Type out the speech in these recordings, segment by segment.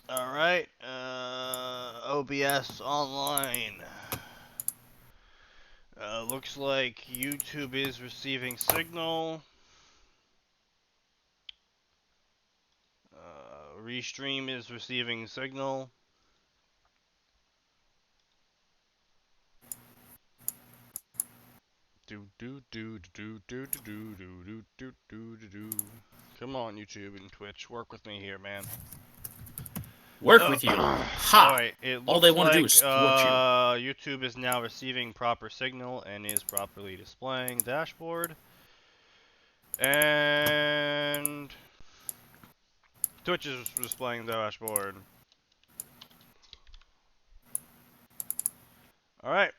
Alright, OBS online. Looks like YouTube is receiving signal. Restream is receiving signal. Come on, YouTube and Twitch, work with me here, man. Work with you. Ha! Alright, it All they looks want to do like is thwart you. YouTube is now receiving proper signal and is properly displaying dashboard. And Twitch is displaying the dashboard. Alright.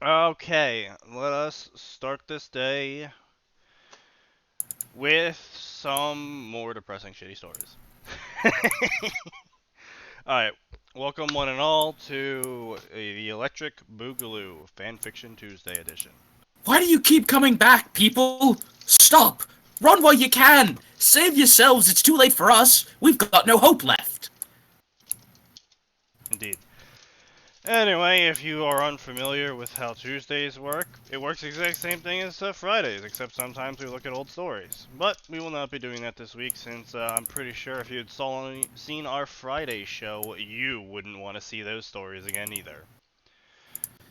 Okay, let us start this day with some more depressing shitty stories. Alright, welcome one and all to the Electric Boogaloo Fanfiction Tuesday edition. Why do you keep coming back, people? Stop! Run while you can! Save yourselves, it's too late for us! We've got no hope left! Indeed. Anyway, if you are unfamiliar with how Tuesdays work, it works the exact same thing as Fridays, except sometimes we look at old stories. But we will not be doing that this week, since I'm pretty sure if you had seen our Friday show, you wouldn't want to see those stories again either.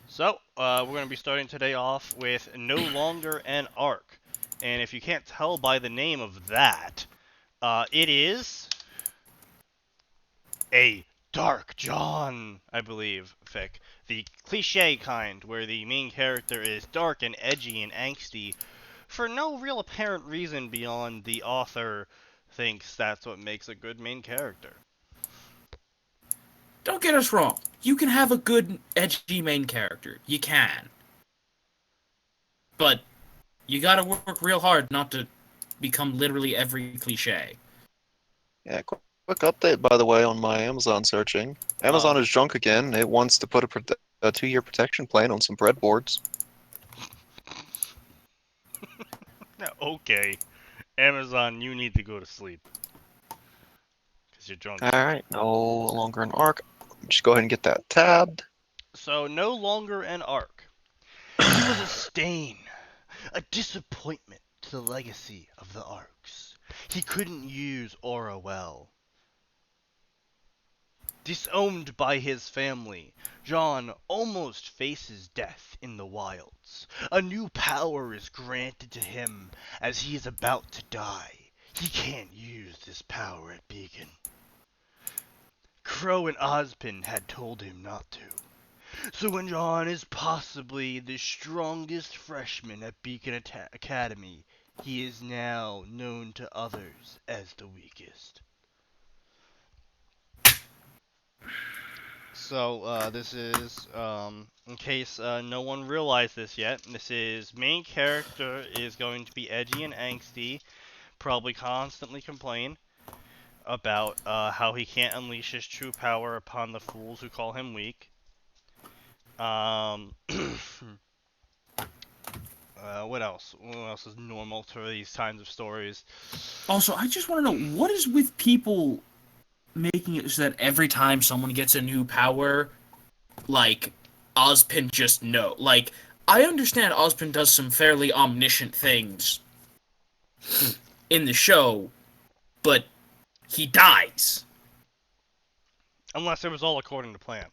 So, we're going to be starting today off with No Longer an Arc. And if you can't tell by the name of that, it is a Dark John, I believe, fic. The cliche kind, where the main character is dark and edgy and angsty, for no real apparent reason beyond the author thinks that's what makes a good main character. Don't get us wrong. You can have a good, edgy main character. You can. But you gotta work real hard not to become literally every cliche. Yeah, quick update, by the way, on my Amazon searching. Amazon is drunk again. It wants to put a 2-year protection plan on some breadboards. Okay, Amazon, you need to go to sleep. Because you're drunk. Alright, no longer an arc. Just go ahead and get that tabbed. So, no longer an arc. He was a stain, a disappointment to the legacy of the arcs. He couldn't use aura well. Disowned by his family, John almost faces death in the wilds. A new power is granted to him as he is about to die. He can't use this power at Beacon. Crow and Ozpin had told him not to. So when John is possibly the strongest freshman at Beacon Academy, he is now known to others as the weakest. So, this is, in case no one realized this yet, this is main character is going to be edgy and angsty, probably constantly complain about how he can't unleash his true power upon the fools who call him weak. What else? What else is normal to these kinds of stories? Also, I just want to know, what is with people making it so that every time someone gets a new power, like, Ozpin just know. Like, I understand Ozpin does some fairly omniscient things in the show, but he dies. Unless it was all according to plan.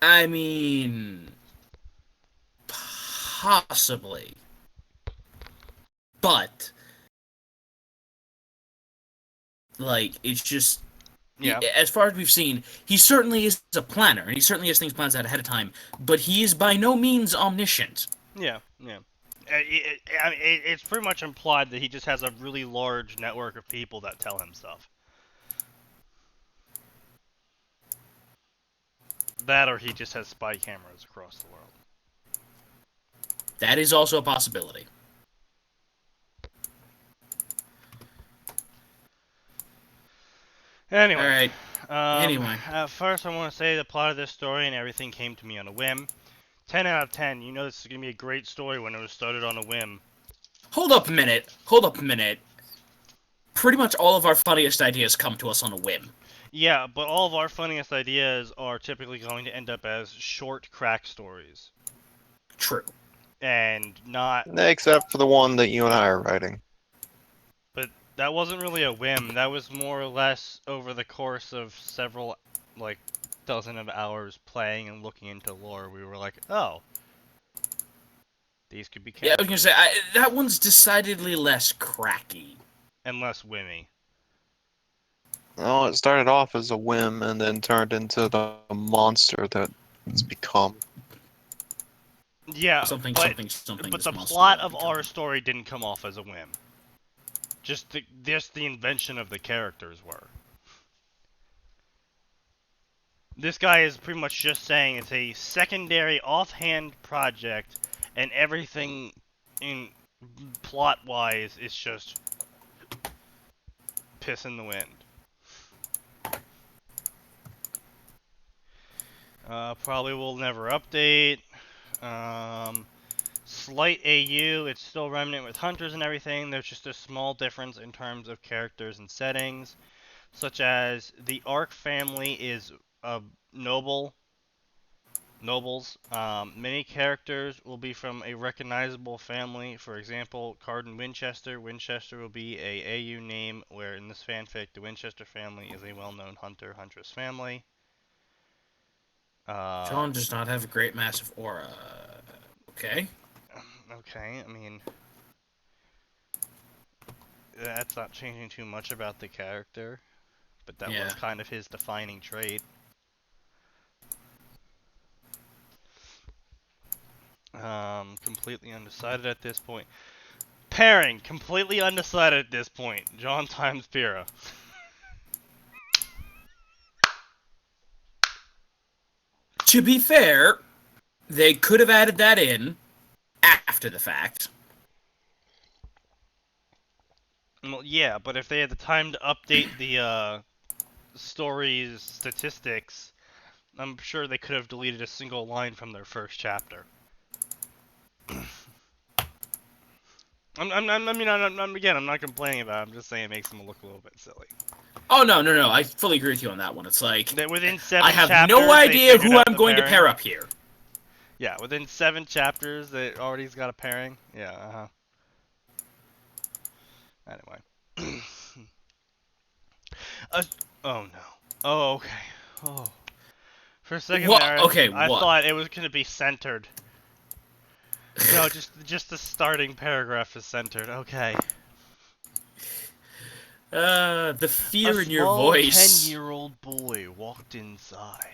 I mean, possibly. But, like, it's just... Yeah. As far as we've seen, he certainly is a planner, and he certainly has things planned out ahead of time, but he is by no means omniscient. Yeah, yeah. It's pretty much implied that he just has a really large network of people that tell him stuff. That or he just has spy cameras across the world. That is also a possibility. Anyway. Alright. Um, Anyway. First, I want to say the plot of this story and everything came to me on a whim. 10 out of 10. You know this is going to be a great story when it was started on a whim. Hold up a minute. Pretty much all of our funniest ideas come to us on a whim. Yeah, but all of our funniest ideas are typically going to end up as short crack stories. True. And not... Except for the one that you and I are writing. But that wasn't really a whim. That was more or less over the course of several, like, dozen of hours playing and looking into lore. We were like, oh, these could be Yeah, I characters. was gonna say, that one's decidedly less cracky. And less whimmy. Oh, it started off as a whim and then turned into the monster that it's become. Yeah, Something. but This the monster plot will of become. our story didn't come off as a whim. Just the invention of the characters were. This guy is pretty much just saying it's a secondary offhand project, and everything in plot-wise is just piss in the wind. Probably will never update. Slight AU, it's still remnant with hunters and everything. There's just a small difference in terms of characters and settings, such as the Ark family is nobles. Many characters will be from a recognizable family. For example, Cardin Winchester. Winchester will be a AU name, where in this fanfic, the Winchester family is a well-known hunter-huntress family. John does not have a great massive aura. Okay. Okay, I mean, that's not changing too much about the character, but that was kind of his defining trait. Completely undecided at this point. Pairing, completely undecided at this point. John times Pyrrha. To be fair, they could have added that in after the fact. Well, yeah, but if they had the time to update the story's statistics, I'm sure they could have deleted a single line from their first chapter. I'm not complaining about it. I'm just saying it makes them look a little bit silly. Oh, no. I fully agree with you on that one. It's like, That within 7 I have chapters, no idea who I'm going to pairing. pair up here. Yeah, within 7 chapters, they already's got a pairing. Yeah, Anyway. Oh no. Oh, okay. Oh. For a second there, I thought it was going to be centered. No, just the starting paragraph is centered. Okay. The fear in your voice. A small 10-year-old boy walked inside.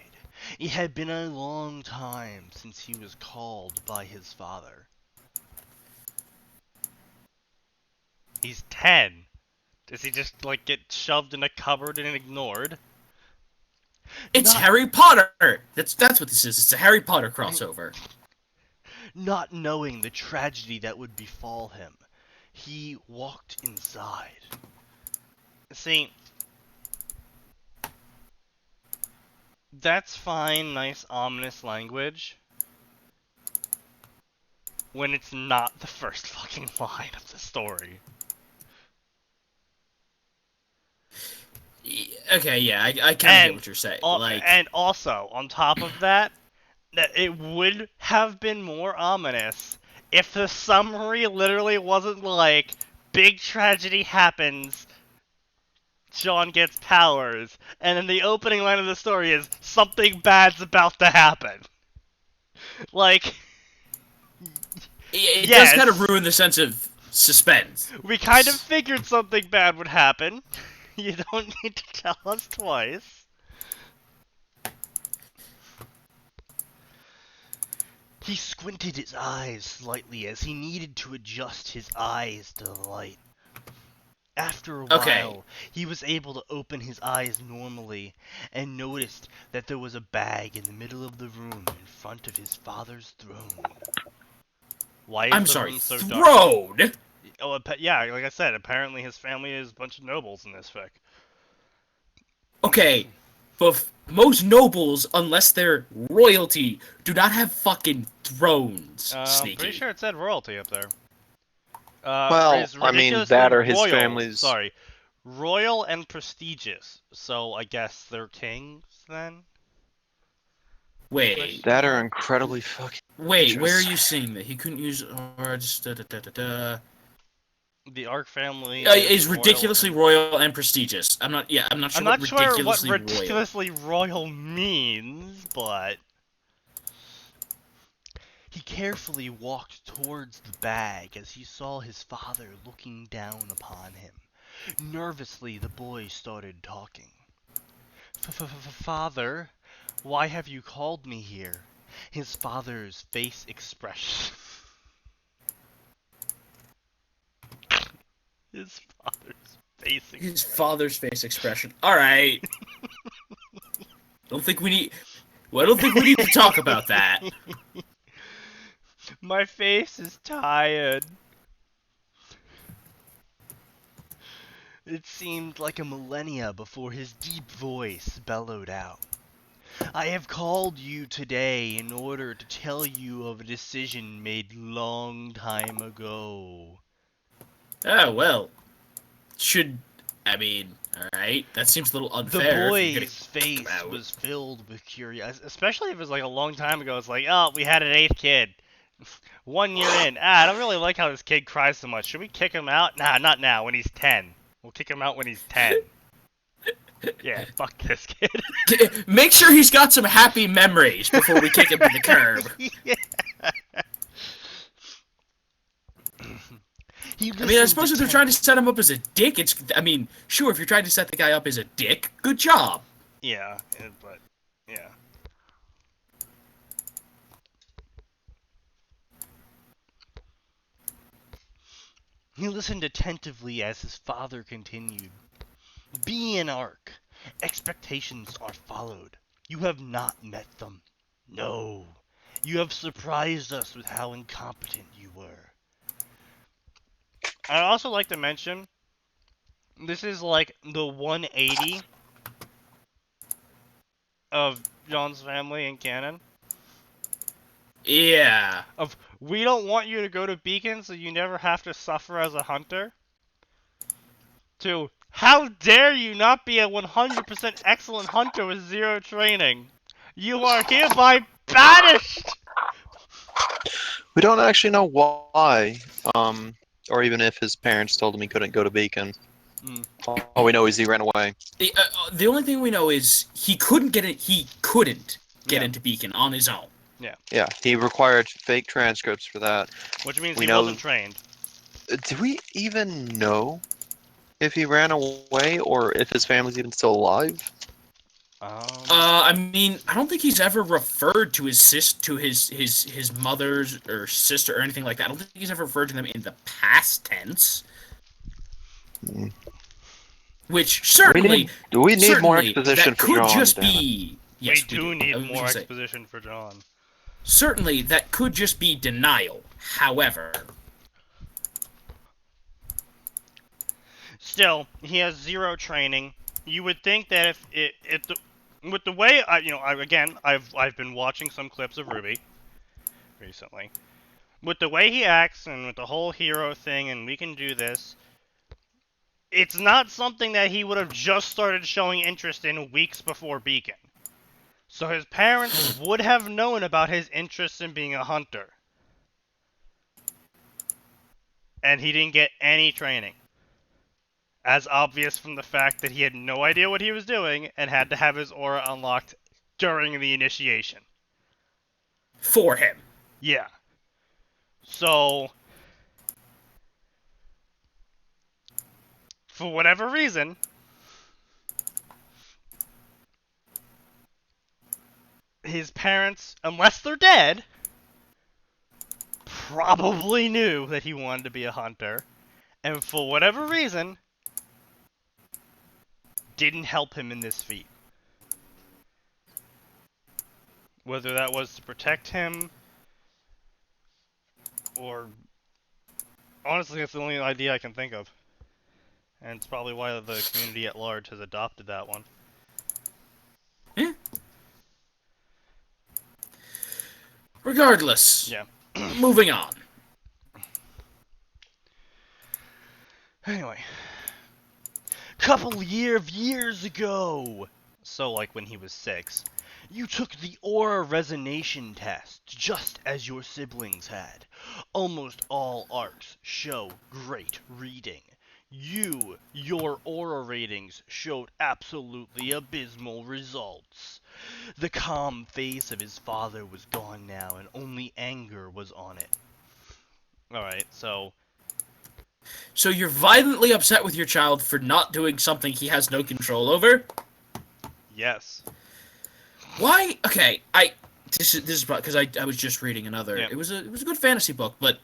It had been a long time since he was called by his father. He's 10. Does he just, like, get shoved in a cupboard and ignored? It's Harry Potter! That's what this is. It's a Harry Potter crossover. Not knowing the tragedy that would befall him, he walked inside. See, that's fine, nice, ominous language, when it's not the first fucking line of the story. Okay, yeah, I kind of get what you're saying. And also, on top of that, it would have been more ominous if the summary literally wasn't like, big tragedy happens, John gets powers, and then the opening line of the story is, something bad's about to happen. Like, it does kind of ruin the sense of suspense. We kind of figured something bad would happen. You don't need to tell us twice. He squinted his eyes slightly as he needed to adjust his eyes to the light. After a while, he was able to open his eyes normally and noticed that there was a bag in the middle of the room in front of his father's throne. Why is the room so dark? Throne? Oh, yeah, like I said, apparently his family is a bunch of nobles in this fic. Okay, but most nobles, unless they're royalty, do not have fucking thrones. I'm pretty sure it said royalty up there. Well, Is I mean, ridiculously that or his royal. family's. Sorry, royal and prestigious. So I guess they're kings then. Wait, That are incredibly fucking. wait, where are dangerous. you seeing that? He couldn't use words. The Ark family Is royal ridiculously and... royal and prestigious. I'm not. Yeah, I'm not I'm sure not what sure what ridiculously royal. ridiculously royal means, but... He carefully walked towards the bag as he saw his father looking down upon him. Nervously, the boy started talking. Father, why have you called me here? His father's face expression. His father's face expression. His father's face expression. All right. Don't think we need. Well, I don't think we need to talk about that. My face is tired. It seemed like a millennia before his deep voice bellowed out. I have called you today in order to tell you of a decision made long time ago. Oh well. Alright. That seems a little The unfair. If you're boy's face was filled with curiosity, especially if it was like a long time ago. It's like, oh, we had an 8th kid. 1 year in. I don't really like how this kid cries so much. Should we kick him out? Nah, not now, when he's 10. We'll kick him out when he's 10. Yeah, fuck this kid. Make sure he's got some happy memories before we kick him to the curb. Yeah. I suppose if they're trying to set him up as a dick, sure, if you're trying to set the guy up as a dick, good job. Yeah, but, yeah. He listened attentively as his father continued. Be an Ark. Expectations are followed. You have not met them. No. You have surprised us with how incompetent you were. I'd also like to mention, this is like the 180 of John's family in canon. Yeah. Of, we don't want you to go to Beacon so you never have to suffer as a hunter. To, how dare you not be a 100% excellent hunter with 0 training? You are hereby banished! We don't actually know why, or even if his parents told him he couldn't go to Beacon. All we know is he ran away. The only thing we know is he couldn't get into Beacon on his own. Yeah, he required fake transcripts for that. Which means he wasn't trained. Do we even know if he ran away or if his family's even still alive? I don't think he's ever referred to his mother's or sister or anything like that. I don't think he's ever referred to them in the past tense. Which certainly we need more exposition that for could John. just be. Yes, we do need more exposition for John. Certainly, that could just be denial. However, still, he has 0 training. You would think that with the way I've been watching some clips of Ruby recently. With the way he acts and with the whole hero thing, and we can do this. It's not something that he would have just started showing interest in weeks before Beacon. So his parents would have known about his interest in being a hunter. And he didn't get any training. As obvious from the fact that he had no idea what he was doing and had to have his aura unlocked during the initiation. For him. Yeah. So, for whatever reason, his parents, unless they're dead, probably knew that he wanted to be a hunter, and for whatever reason, didn't help him in this feat. Whether that was to protect him, or... Honestly, that's the only idea I can think of. And it's probably why the community at large has adopted that one. Eh. Regardless. Yeah. Moving on. Anyway. Years ago, so like when he was 6, you took the aura resonation test, just as your siblings had. Almost all arcs show great reading. Your aura ratings showed absolutely abysmal results. The calm face of his father was gone now, and only anger was on it. Alright, so So you're violently upset with your child for not doing something he has no control over? yes. Why? Okay, this is because I was just reading another. Yeah. It was a good fantasy book, but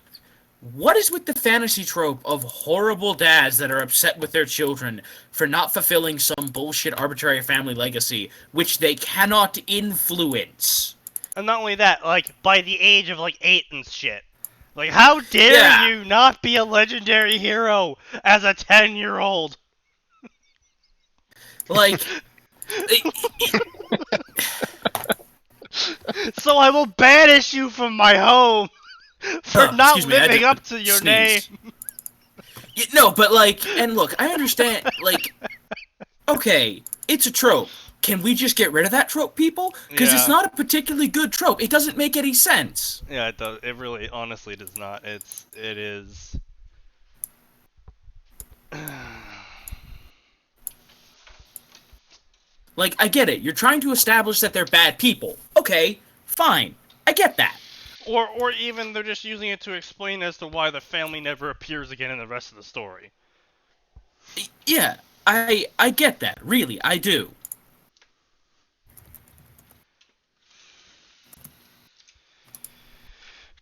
what is with the fantasy trope of horrible dads that are upset with their children for not fulfilling some bullshit arbitrary family legacy which they cannot influence? And not only that, like, by the age of, like, 8 and shit. Like, how dare you not be a legendary hero as a 10-year-old? Like, So I will banish you from my home for not excuse me, living up to your name. No, but like, and look, I understand, like, okay, it's a trope. Can we just get rid of that trope, people? Because it's not a particularly good trope. It doesn't make any sense. Yeah, it does. It really, honestly, does not. It is. Like, I get it. You're trying to establish that they're bad people. Okay, fine. I get that. Or even they're just using it to explain as to why the family never appears again in the rest of the story. Yeah, I get that. Really, I do.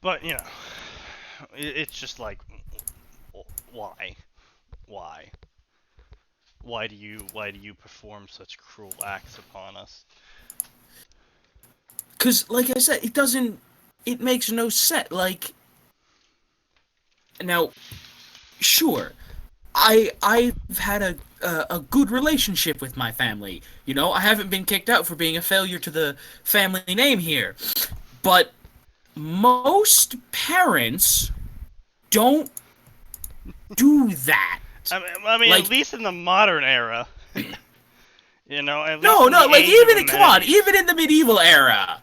But, you know, it's just like, why? Why? Why do you perform such cruel acts upon us? Because, like I said, it makes no sense. Like, now, sure, I've had a good relationship with my family. You know, I haven't been kicked out for being a failure to the family name here. But most parents don't do that. I mean, like, at least in the modern era. You know, at least no, in the like, age of come on, amenities. even in the medieval era.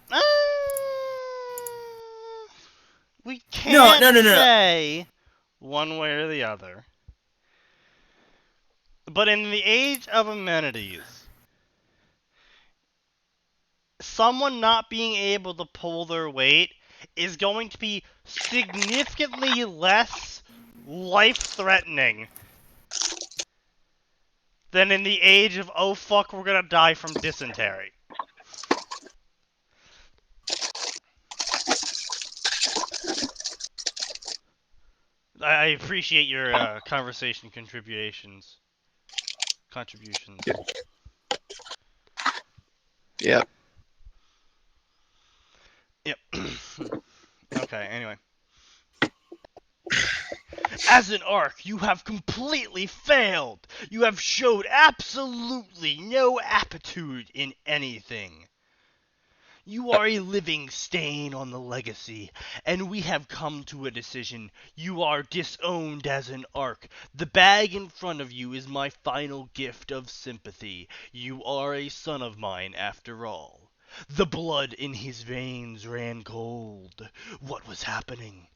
We can't No. say one way or the other. But in the age of amenities, someone not being able to pull their weight is going to be significantly less life-threatening than in the age of, oh fuck, we're gonna die from dysentery. I appreciate your conversation contributions. Yep. Yep. Okay, anyway. As an arc, you have completely failed. You have showed absolutely no aptitude in anything. You are a living stain on the legacy, and we have come to a decision. You are disowned as an arc. The bag in front of you is my final gift of sympathy. You are a son of mine, after all. The blood in his veins ran cold. What was happening?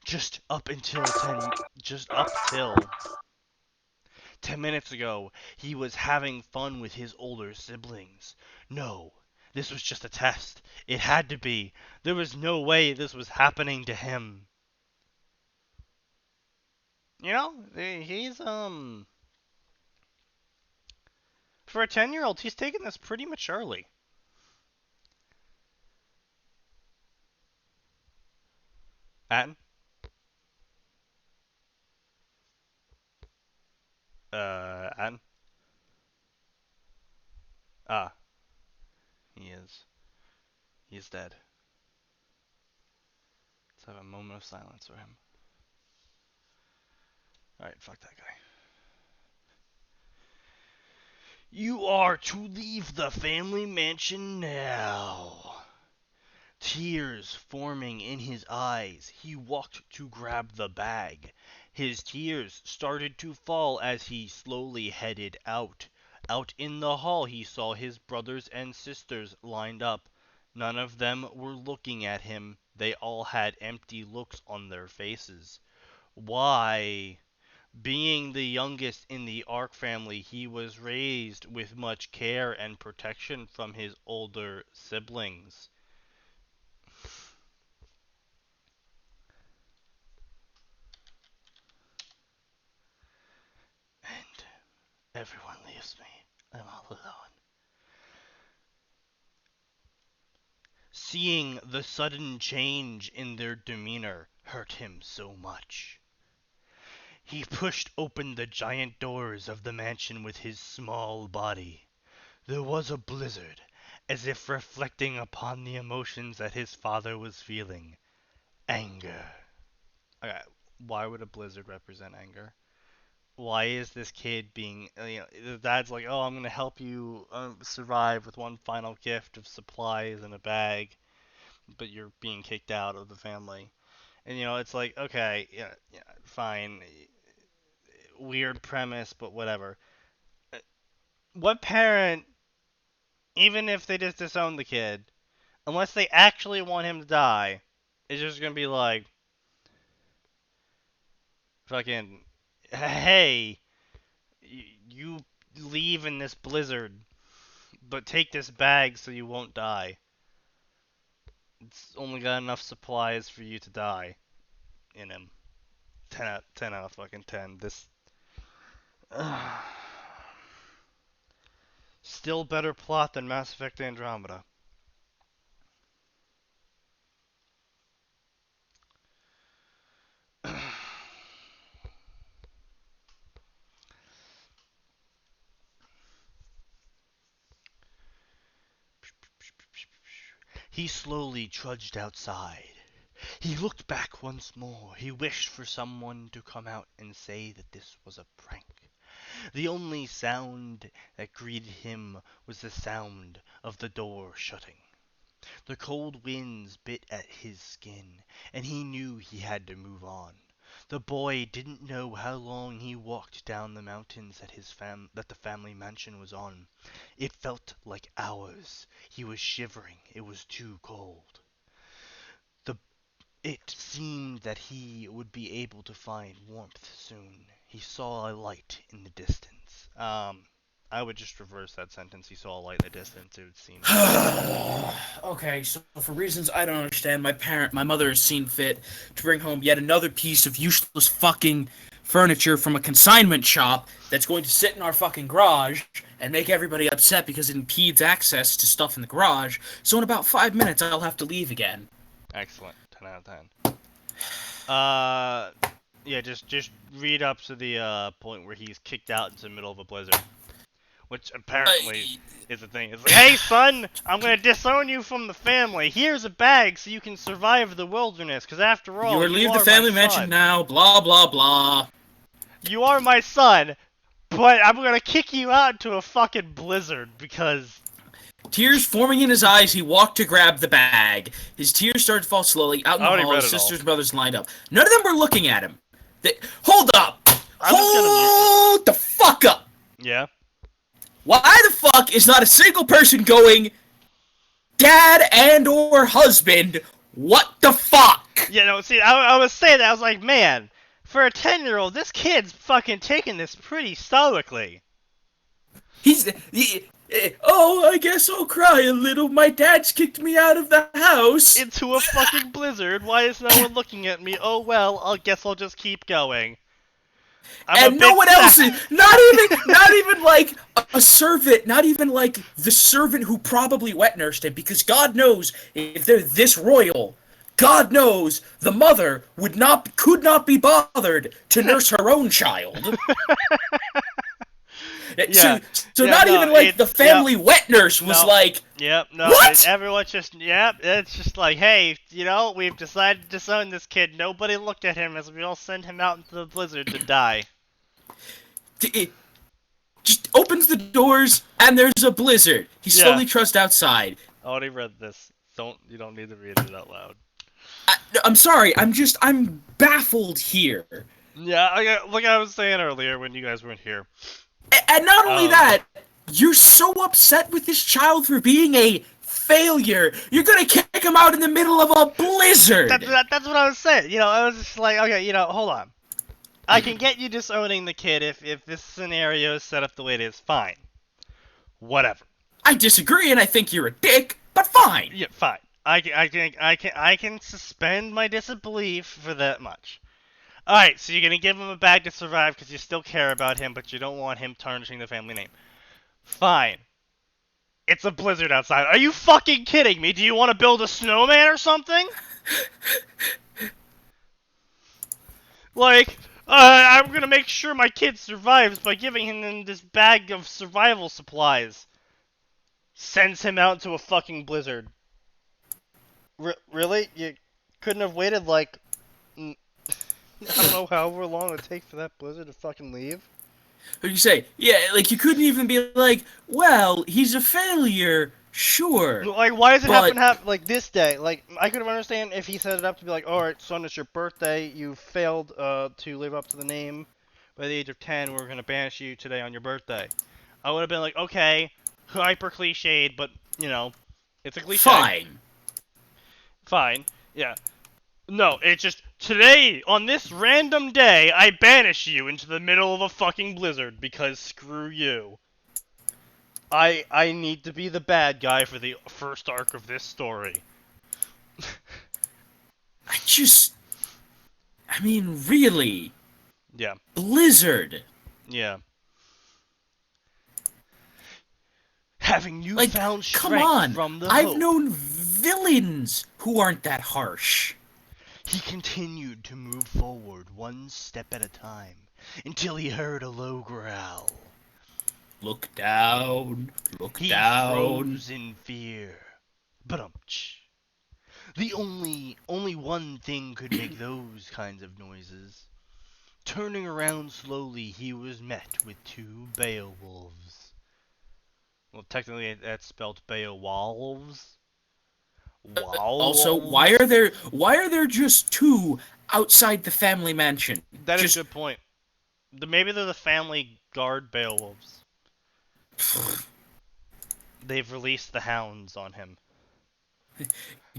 Just up till 10 minutes ago, he was having fun with his older siblings. No, this was just a test. It had to be. There was no way this was happening to him. You know, he's, for a 10-year-old, he's taking this pretty maturely. Atin? Atin? Ah, he is. He's dead. Let's have a moment of silence for him. Alright, fuck that guy. You are to leave the family mansion now. Tears forming in his eyes, he walked to grab the bag. His tears started to fall as he slowly headed out. Out in the hall, he saw his brothers and sisters lined up. None of them were looking at him. They all had empty looks on their faces. Why? Being the youngest in the Ark family, he was raised with much care and protection from his older siblings. And everyone leaves me. I'm all alone. Seeing the sudden change in their demeanor hurt him so much. He pushed open the giant doors of the mansion with his small body. There was a blizzard, as if reflecting upon the emotions that his father was feeling. Anger. Okay, why would a blizzard represent anger? Why is this kid being, the dad's like, oh, I'm going to help you survive with one final gift of supplies and a bag, but you're being kicked out of the family. And, it's like, okay, yeah, fine. Weird premise, but whatever. What parent, even if they just disown the kid, unless they actually want him to die, is just going to be like, fucking, hey, you leave in this blizzard, but take this bag so you won't die. It's only got enough supplies for you to die in him. 10 out of fucking 10. This... Still better plot than Mass Effect Andromeda. He slowly trudged outside. He looked back once more. He wished for someone to come out and say that this was a prank. The only sound that greeted him was the sound of the door shutting. The cold winds bit at his skin, and he knew he had to move on. The boy didn't know how long he walked down the mountains that the family mansion was on. It felt like hours. He was shivering. It was too cold. It seemed that he would be able to find warmth soon. He saw a light in the distance. I would just reverse that sentence. He saw a light in the distance. It would seem. Okay, so for reasons I don't understand, my mother has seen fit to bring home yet another piece of useless fucking furniture from a consignment shop that's going to sit in our fucking garage and make everybody upset because it impedes access to stuff in the garage. So in about 5 minutes, I'll have to leave again. Excellent. 10 out of 10. Yeah, just read up to the point where he's kicked out into the middle of a blizzard. Which apparently is the thing. It's like, hey son, I'm gonna disown you from the family. Here's a bag so you can survive the wilderness, because after all, you leave the family mansion now, blah blah blah. You are my son, but I'm gonna kick you out into a fucking blizzard because... Tears forming in his eyes, he walked to grab the bag. His tears started to fall slowly. Out in the hall, his sisters and brothers lined up. None of them were looking at him. Hold up! Hold the fuck up! Yeah? Why the fuck is not a single person going, dad and or husband, what the fuck? Yeah, no, see, I was saying that, I was like, man, for a 10-year-old, this kid's fucking taking this pretty stoically. Oh, I guess I'll cry a little. My dad's kicked me out of the house. Into a fucking blizzard. Why is no one looking at me? Oh well, I guess I'll just keep going. And no one else is, not even like a servant, not even like the servant who probably wet nursed him, because God knows if they're this royal, God knows the mother could not be bothered to nurse her own child. Yeah. So not even like the family wet nurse was like, yep, no, what? Everyone's just, it's just like, hey, we've decided to disown this kid. Nobody looked at him as we all send him out into the blizzard to die. Just opens the doors, and there's a blizzard. He slowly trudged outside. I already read this. You don't need to read it out loud. I'm sorry. I'm baffled here. Yeah, like I was saying earlier when you guys weren't here. And not only that, you're so upset with this child for being a failure. You're gonna kick him out in the middle of a blizzard. That's what I was saying. You know, I was just like, okay, you know, hold on. I can get you disowning the kid if this scenario is set up the way it is. Fine. Whatever. I disagree, and I think you're a dick, but fine. Yeah, fine. I can suspend my disbelief for that much. Alright, so you're gonna give him a bag to survive because you still care about him, but you don't want him tarnishing the family name. Fine. It's a blizzard outside. Are you fucking kidding me? Do you want to build a snowman or something? Like, I'm gonna make sure my kid survives by giving him this bag of survival supplies. Sends him out into a fucking blizzard. Really? You couldn't have waited like... I don't know however long it takes for that blizzard to fucking leave. What do you say? Yeah, like, you couldn't even be like, well, he's a failure, sure. Like, why does it happen to have, like, this day? Like, I could understand if he set it up to be like, alright, son, it's your birthday, you failed to live up to the name. By the age of 10, we're gonna banish you today on your birthday. I would have been like, okay, hyper cliched, but, you know, it's a cliche. Fine, yeah. No, it's just, today, on this random day, I banish you into the middle of a fucking blizzard, because screw you. I need to be the bad guy for the first arc of this story. I mean, really? Yeah. Blizzard! Yeah. Having newfound strength from the I've hope. known villains who aren't that harsh. He continued to move forward one step at a time, until he heard a low growl. Look down, He down. froze in fear. Ba-dum-tsh. The only one thing could make those kinds of noises. Turning around slowly, he was met with two Beowulfs. Well, technically that's spelled Beowulfs. Also, why are there just two outside the family mansion? That is a good point. Maybe they're the family guard Beowulfs. They've released the hounds on him.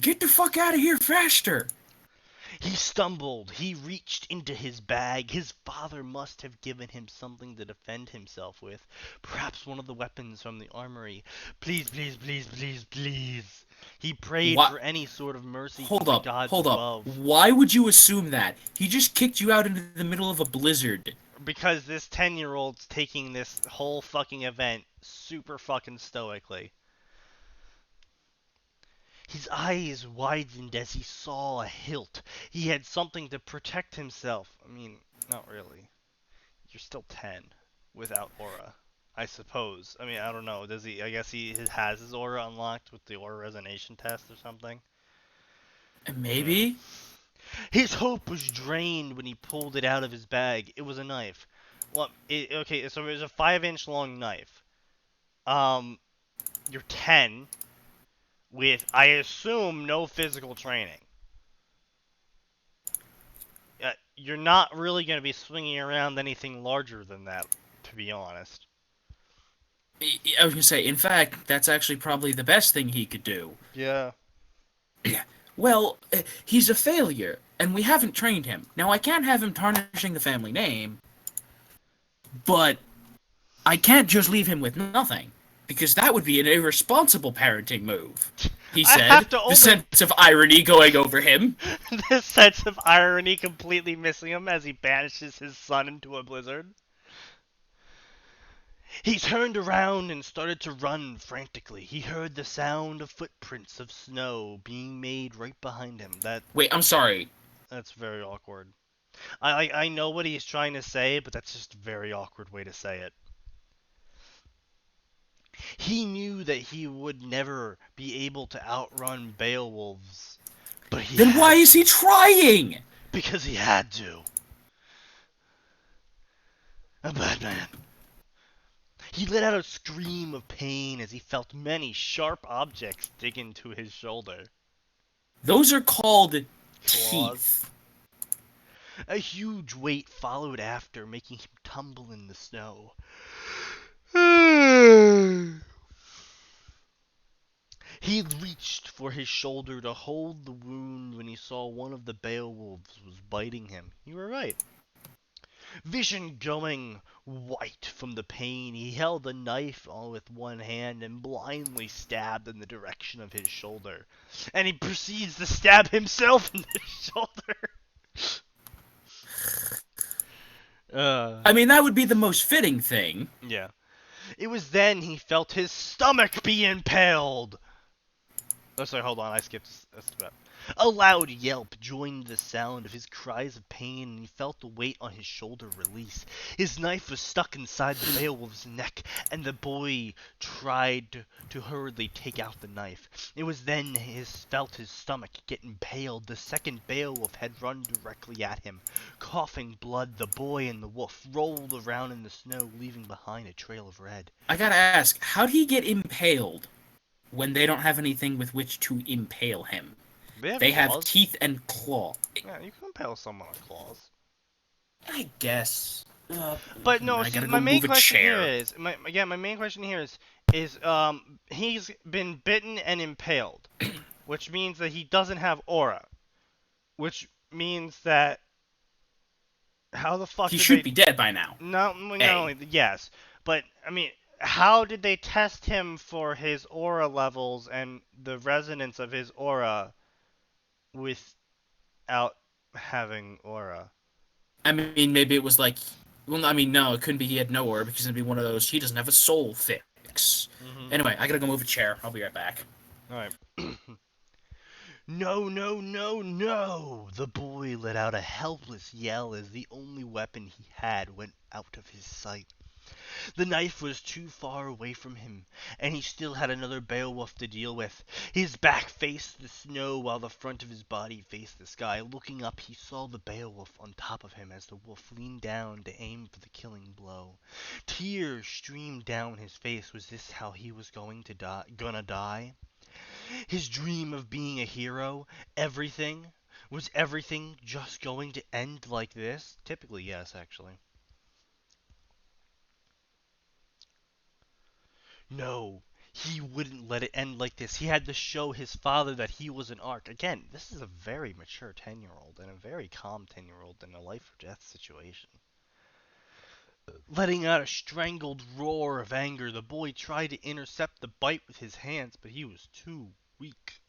Get the fuck out of here faster! He stumbled. He reached into his bag. His father must have given him something to defend himself with. Perhaps one of the weapons from the armory. Please, please, please, please, please. He prayed for any sort of mercy from the gods above. Why would you assume that? He just kicked you out into the middle of a blizzard. Because this 10-year-old's taking this whole fucking event super fucking stoically. His eyes widened as he saw a hilt. He had something to protect himself. I mean, not really. You're still 10 without aura, I suppose. I mean, I don't know. Does he? I guess he has his aura unlocked with the aura resonation test or something. Maybe. His hope was drained when he pulled it out of his bag. It was a knife. Well, okay, so it was a 5-inch long knife. You're 10. With, I assume, no physical training. You're not really going to be swinging around anything larger than that, to be honest. I was going to say, in fact, that's actually probably the best thing he could do. Yeah. Well, he's a failure, and we haven't trained him. Now, I can't have him tarnishing the family name, but I can't just leave him with nothing. Because that would be an irresponsible parenting move, he said, the sense of irony going over him. The sense of irony completely missing him as he banishes his son into a blizzard. He turned around and started to run frantically. He heard the sound of footprints of snow being made right behind him. Wait, I'm sorry. That's very awkward. I know what he's trying to say, but that's just a very awkward way to say it. He knew that he would never be able to outrun Beowulfs, but then why is he trying? Because he had to. A bad man. He let out a scream of pain as he felt many sharp objects dig into his shoulder. Those are called Claws. teeth. A huge weight followed after, making him tumble in the snow. He reached for his shoulder to hold the wound when he saw one of the Beowulfs was biting him. You were right. Vision going white from the pain, he held the knife on with one hand and blindly stabbed in the direction of his shoulder. And he proceeds to stab himself in the shoulder. I mean, that would be the most fitting thing. Yeah. It was then he felt his stomach be impaled. Oh, sorry, hold on, I skipped a step. A loud yelp joined the sound of his cries of pain, and he felt the weight on his shoulder release. His knife was stuck inside the Beowulf's neck, and the boy tried to hurriedly take out the knife. It was then he felt his stomach get impaled. The second Beowulf had run directly at him. Coughing blood, the boy and the wolf rolled around in the snow, leaving behind a trail of red. I gotta ask, how did he get impaled when they don't have anything with which to impale him? They have teeth and claw. Yeah, you can impale someone with claws. I guess. But no, I see, gotta my go main move a question chair. here is, my main question here is he's been bitten and impaled, which means that he doesn't have aura, which means that how the fuck He did should they? be dead by now. Not only yes, but I mean, how did they test him for his aura levels and the resonance of his aura without having aura? I mean, maybe it was like, well, I mean, no, it couldn't be he had no aura because it'd be one of those, he doesn't have a soul fix. Anyway, I gotta go move a chair. I'll be right back. Alright. No, no, no, no! The boy let out a helpless yell as the only weapon he had went out of his sight. The knife was too far away from him, and he still had another Beowulf to deal with. His back faced the snow while the front of his body faced the sky. Looking up, he saw the Beowulf on top of him as the wolf leaned down to aim for the killing blow. Tears streamed down his face. Was this how he was gonna die? His dream of being a hero, was everything just going to end like this? Typically, yes, actually. No, he wouldn't let it end like this. He had to show his father that he was an arc. Again, this is a very mature 10-year-old and a very calm 10-year-old in a life or death situation. Letting out a strangled roar of anger, the boy tried to intercept the bite with his hands, but he was too weak.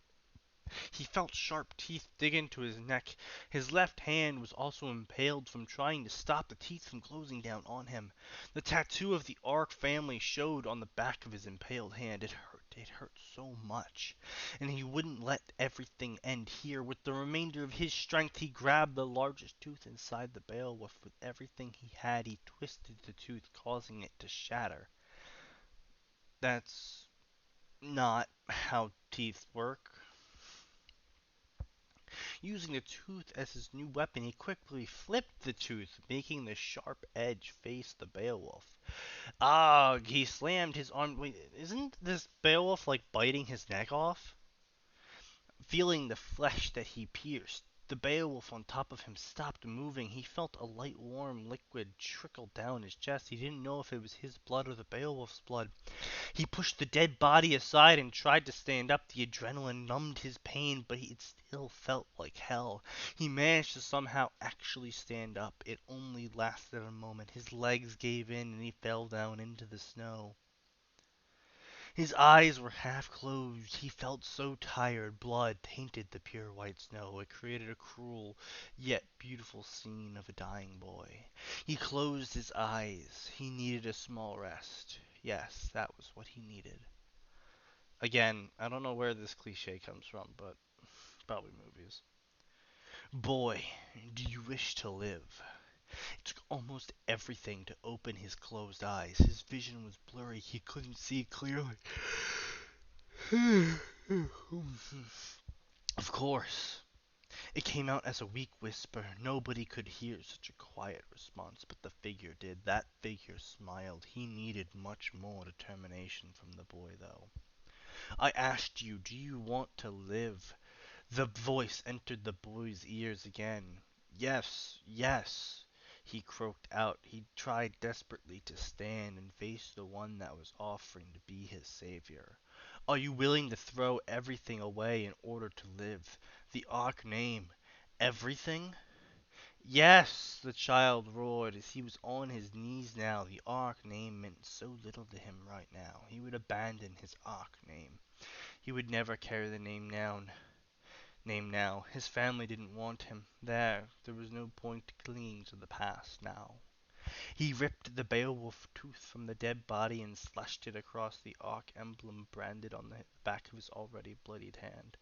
He felt sharp teeth dig into his neck. His left hand was also impaled from trying to stop the teeth from closing down on him. The tattoo of the Ark family showed on the back of his impaled hand. It hurt so much. And he wouldn't let everything end here. With the remainder of his strength, he grabbed the largest tooth inside the Beowulf. With everything he had, he twisted the tooth, causing it to shatter. That's not how teeth work. Using the tooth as his new weapon, he quickly flipped the tooth, making the sharp edge face the Beowulf. He slammed his arm. Wait, isn't this Beowulf like biting his neck off? Feeling the flesh that he pierced, the Beowulf on top of him stopped moving. He felt a light warm liquid trickle down his chest. He didn't know if it was his blood or the Beowulf's blood. He pushed the dead body aside and tried to stand up. The adrenaline numbed his pain, but it still felt like hell. He managed to somehow actually stand up. It only lasted a moment. His legs gave in and he fell down into the snow. His eyes were half closed. He felt so tired. Blood tainted the pure white snow. It created a cruel yet beautiful scene of a dying boy. He closed his eyes. He needed a small rest. Yes, that was what he needed. Again, I don't know where this cliche comes from, but probably movies. Boy, do you wish to live? It took almost everything to open his closed eyes. His vision was blurry. He couldn't see clearly. Of course, It came out as a weak whisper. Nobody could hear such a quiet response, but the figure did. That figure smiled. He needed much more determination from the boy, though. I asked you, do you want to live? The voice entered the boy's ears again. Yes, yes, he croaked out. He tried desperately to stand and face the one that was offering to be his savior. Are you willing to throw everything away in order to live? The Ark name. Everything? Yes, the child roared as he was on his knees now. The Ark name meant so little to him right now. He would abandon his Ark name. He would never carry the name now. His family didn't want him. There was no point clinging to the past now. He ripped the Beowulf tooth from the dead body and slashed it across the Ark emblem branded on the back of his already bloodied hand.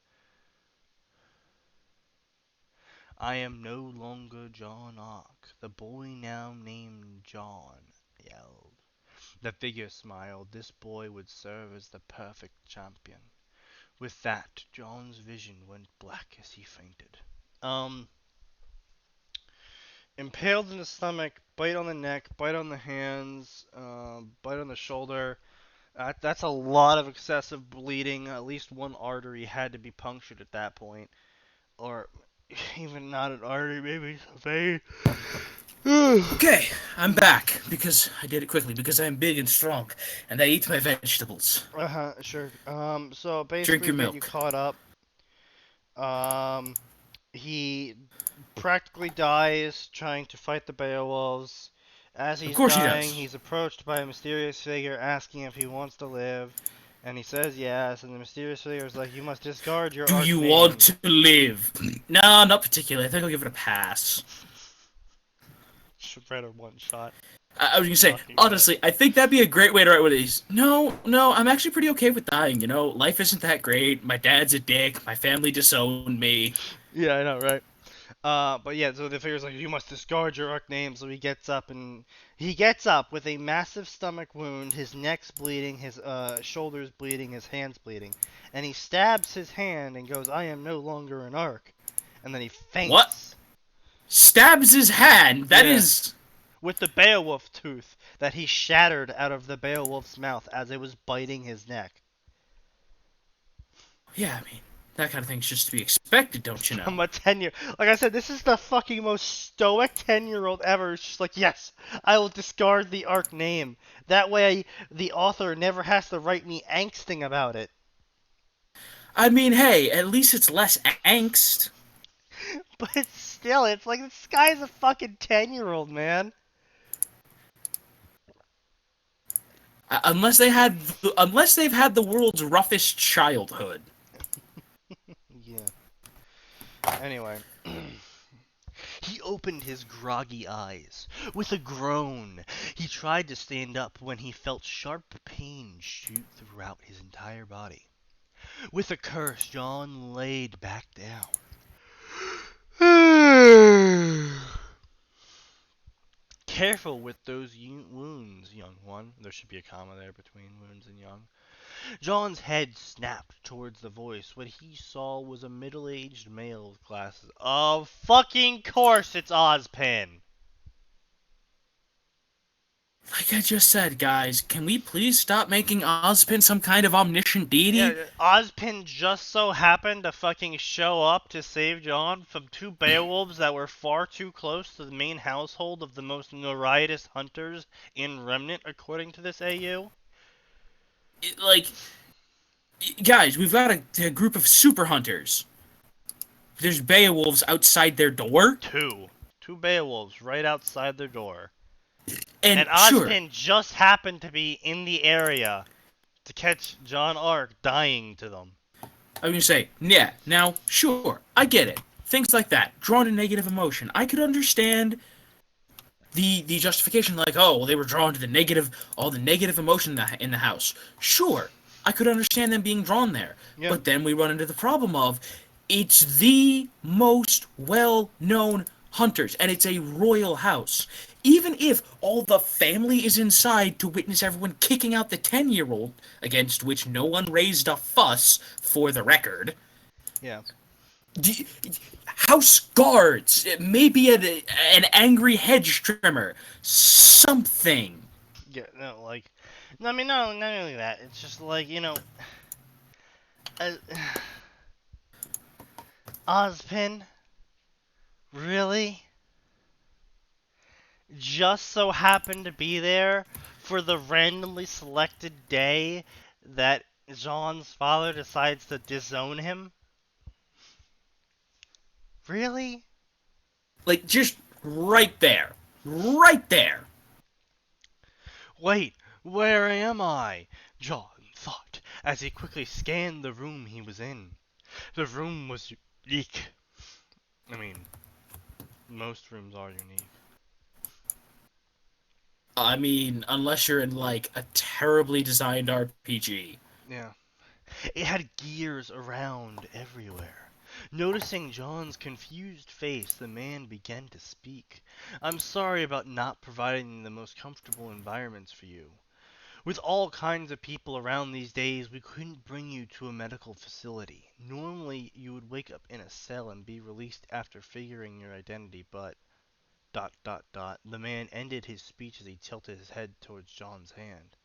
I am no longer John Ark. The boy now named John yelled. The figure smiled. This boy would serve as the perfect champion. With that, John's vision went black as he fainted. Impaled in the stomach, bite on the neck, bite on the hands, bite on the shoulder. That's a lot of excessive bleeding. At least one artery had to be punctured at that point. Or even not an artery, maybe a vein. Okay, I'm back because I did it quickly because I'm big and strong and I eat my vegetables. Sure. So basically, Drink your get you milk. caught up. He practically dies trying to fight the Beowulfs. As he's Of course he dying, does. he's approached by a mysterious figure asking if he wants to live. And he says yes, and the mysterious figure is like, you must discard your Do Ark you name. want to live? No, not particularly. I think I'll give it a pass. Should read a one shot. I was gonna say, Fucking honestly, I think that'd be a great way to write one of these. No, I'm actually pretty okay with dying, you know? Life isn't that great. My dad's a dick. My family disowned me. Yeah, I know, right? But yeah, so the figure's like, you must discard your Ark name. So he gets up with a massive stomach wound. His neck's bleeding, his shoulders bleeding, his hands bleeding, and he stabs his hand and goes, "I am no longer an Ark," and then he faints. What? Stabs his hand. That Yeah. is. With the Beowulf tooth that he shattered out of the Beowulf's mouth as it was biting his neck. Yeah, I mean, that kind of thing's just to be expected, don't you know? I'm a 10-year. Like I said, this is the fucking most stoic 10-year-old ever. It's just like, yes, I will discard the Ark name. That way, the author never has to write me angsting about it. I mean, hey, at least it's less angst. But still, it's like, this guy's a fucking 10-year-old, man. Unless they've had the world's roughest childhood. Yeah. Anyway. He opened his groggy eyes. With a groan, he tried to stand up when he felt sharp pain shoot throughout his entire body. With a curse, John laid back down. Careful with those wounds, young one. There should be a comma there between wounds and young. John's head snapped towards the voice. What he saw was a middle-aged male with glasses. Of fucking course it's Ozpin! Like I just said, guys, can we please stop making Ozpin some kind of omniscient deity? Yeah, Ozpin just so happened to fucking show up to save John from two Beowulfs that were far too close to the main household of the most notorious hunters in Remnant, according to this AU. Guys, we've got a group of super hunters. There's Beowulfs outside their door. Two Beowulfs right outside their door. And Ozpin just happened to be in the area to catch John Ark dying to them. I was gonna say, yeah, now, sure, I get it. Things like that, drawn to negative emotion. I could understand the justification, like, oh, well, they were drawn to all the negative emotion in the house. Sure, I could understand them being drawn there. Yeah. But then we run into the problem of, it's the most well-known hunters, and it's a royal house. Even if all the family is inside to witness everyone kicking out the 10-year-old, against which no one raised a fuss, for the record. Yeah. House guards, maybe an angry hedge trimmer, something. Yeah, no, like, no, I mean, no, not only that. It's just like, uh, Ozpin, really? Just so happened to be there for the randomly selected day that Jean's father decides to disown him? Really? Like, just right there. Right there. Wait, where am I? John thought as he quickly scanned the room he was in. The room was unique. I mean, most rooms are unique. I mean, unless you're in, like, a terribly designed RPG. Yeah. It had gears around everywhere. Noticing John's confused face, the man began to speak. I'm sorry about not providing the most comfortable environments for you. With all kinds of people around these days, we couldn't bring you to a medical facility. Normally, you would wake up in a cell and be released after figuring your identity, but... The man ended his speech as he tilted his head towards John's hand.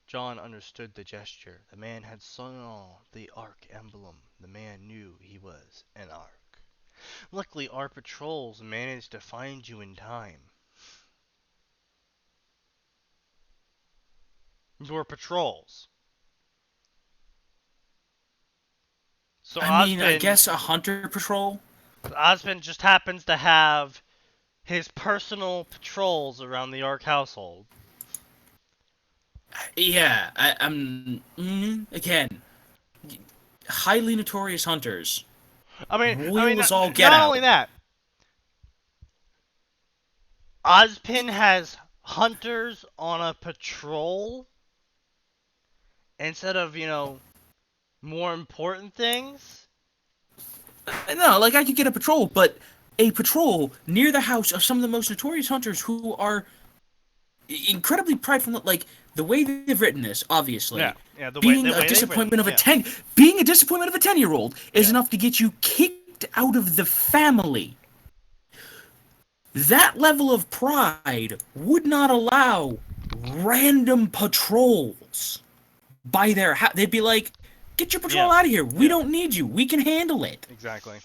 John understood the gesture. The man had saw the Ark emblem. The man knew he was an Ark. Luckily, our patrols managed to find you in time. Your patrols. So I mean, I guess a hunter patrol? Ozpin just happens to have his personal patrols around the Ark household. Yeah, again, highly notorious hunters. Loyal as all get not out. only that, Ozpin has hunters on a patrol instead of, more important things. No, like, I could get a patrol, but a patrol near the house of some of the most notorious hunters who are incredibly prideful. Like, the way they've written this, obviously, Yeah, the being way a disappointment of a yeah. 10-year-old is enough to get you kicked out of the family. That level of pride would not allow random patrols by their house. They'd be like, get your patrol out of here. We don't need you. We can handle it. Exactly.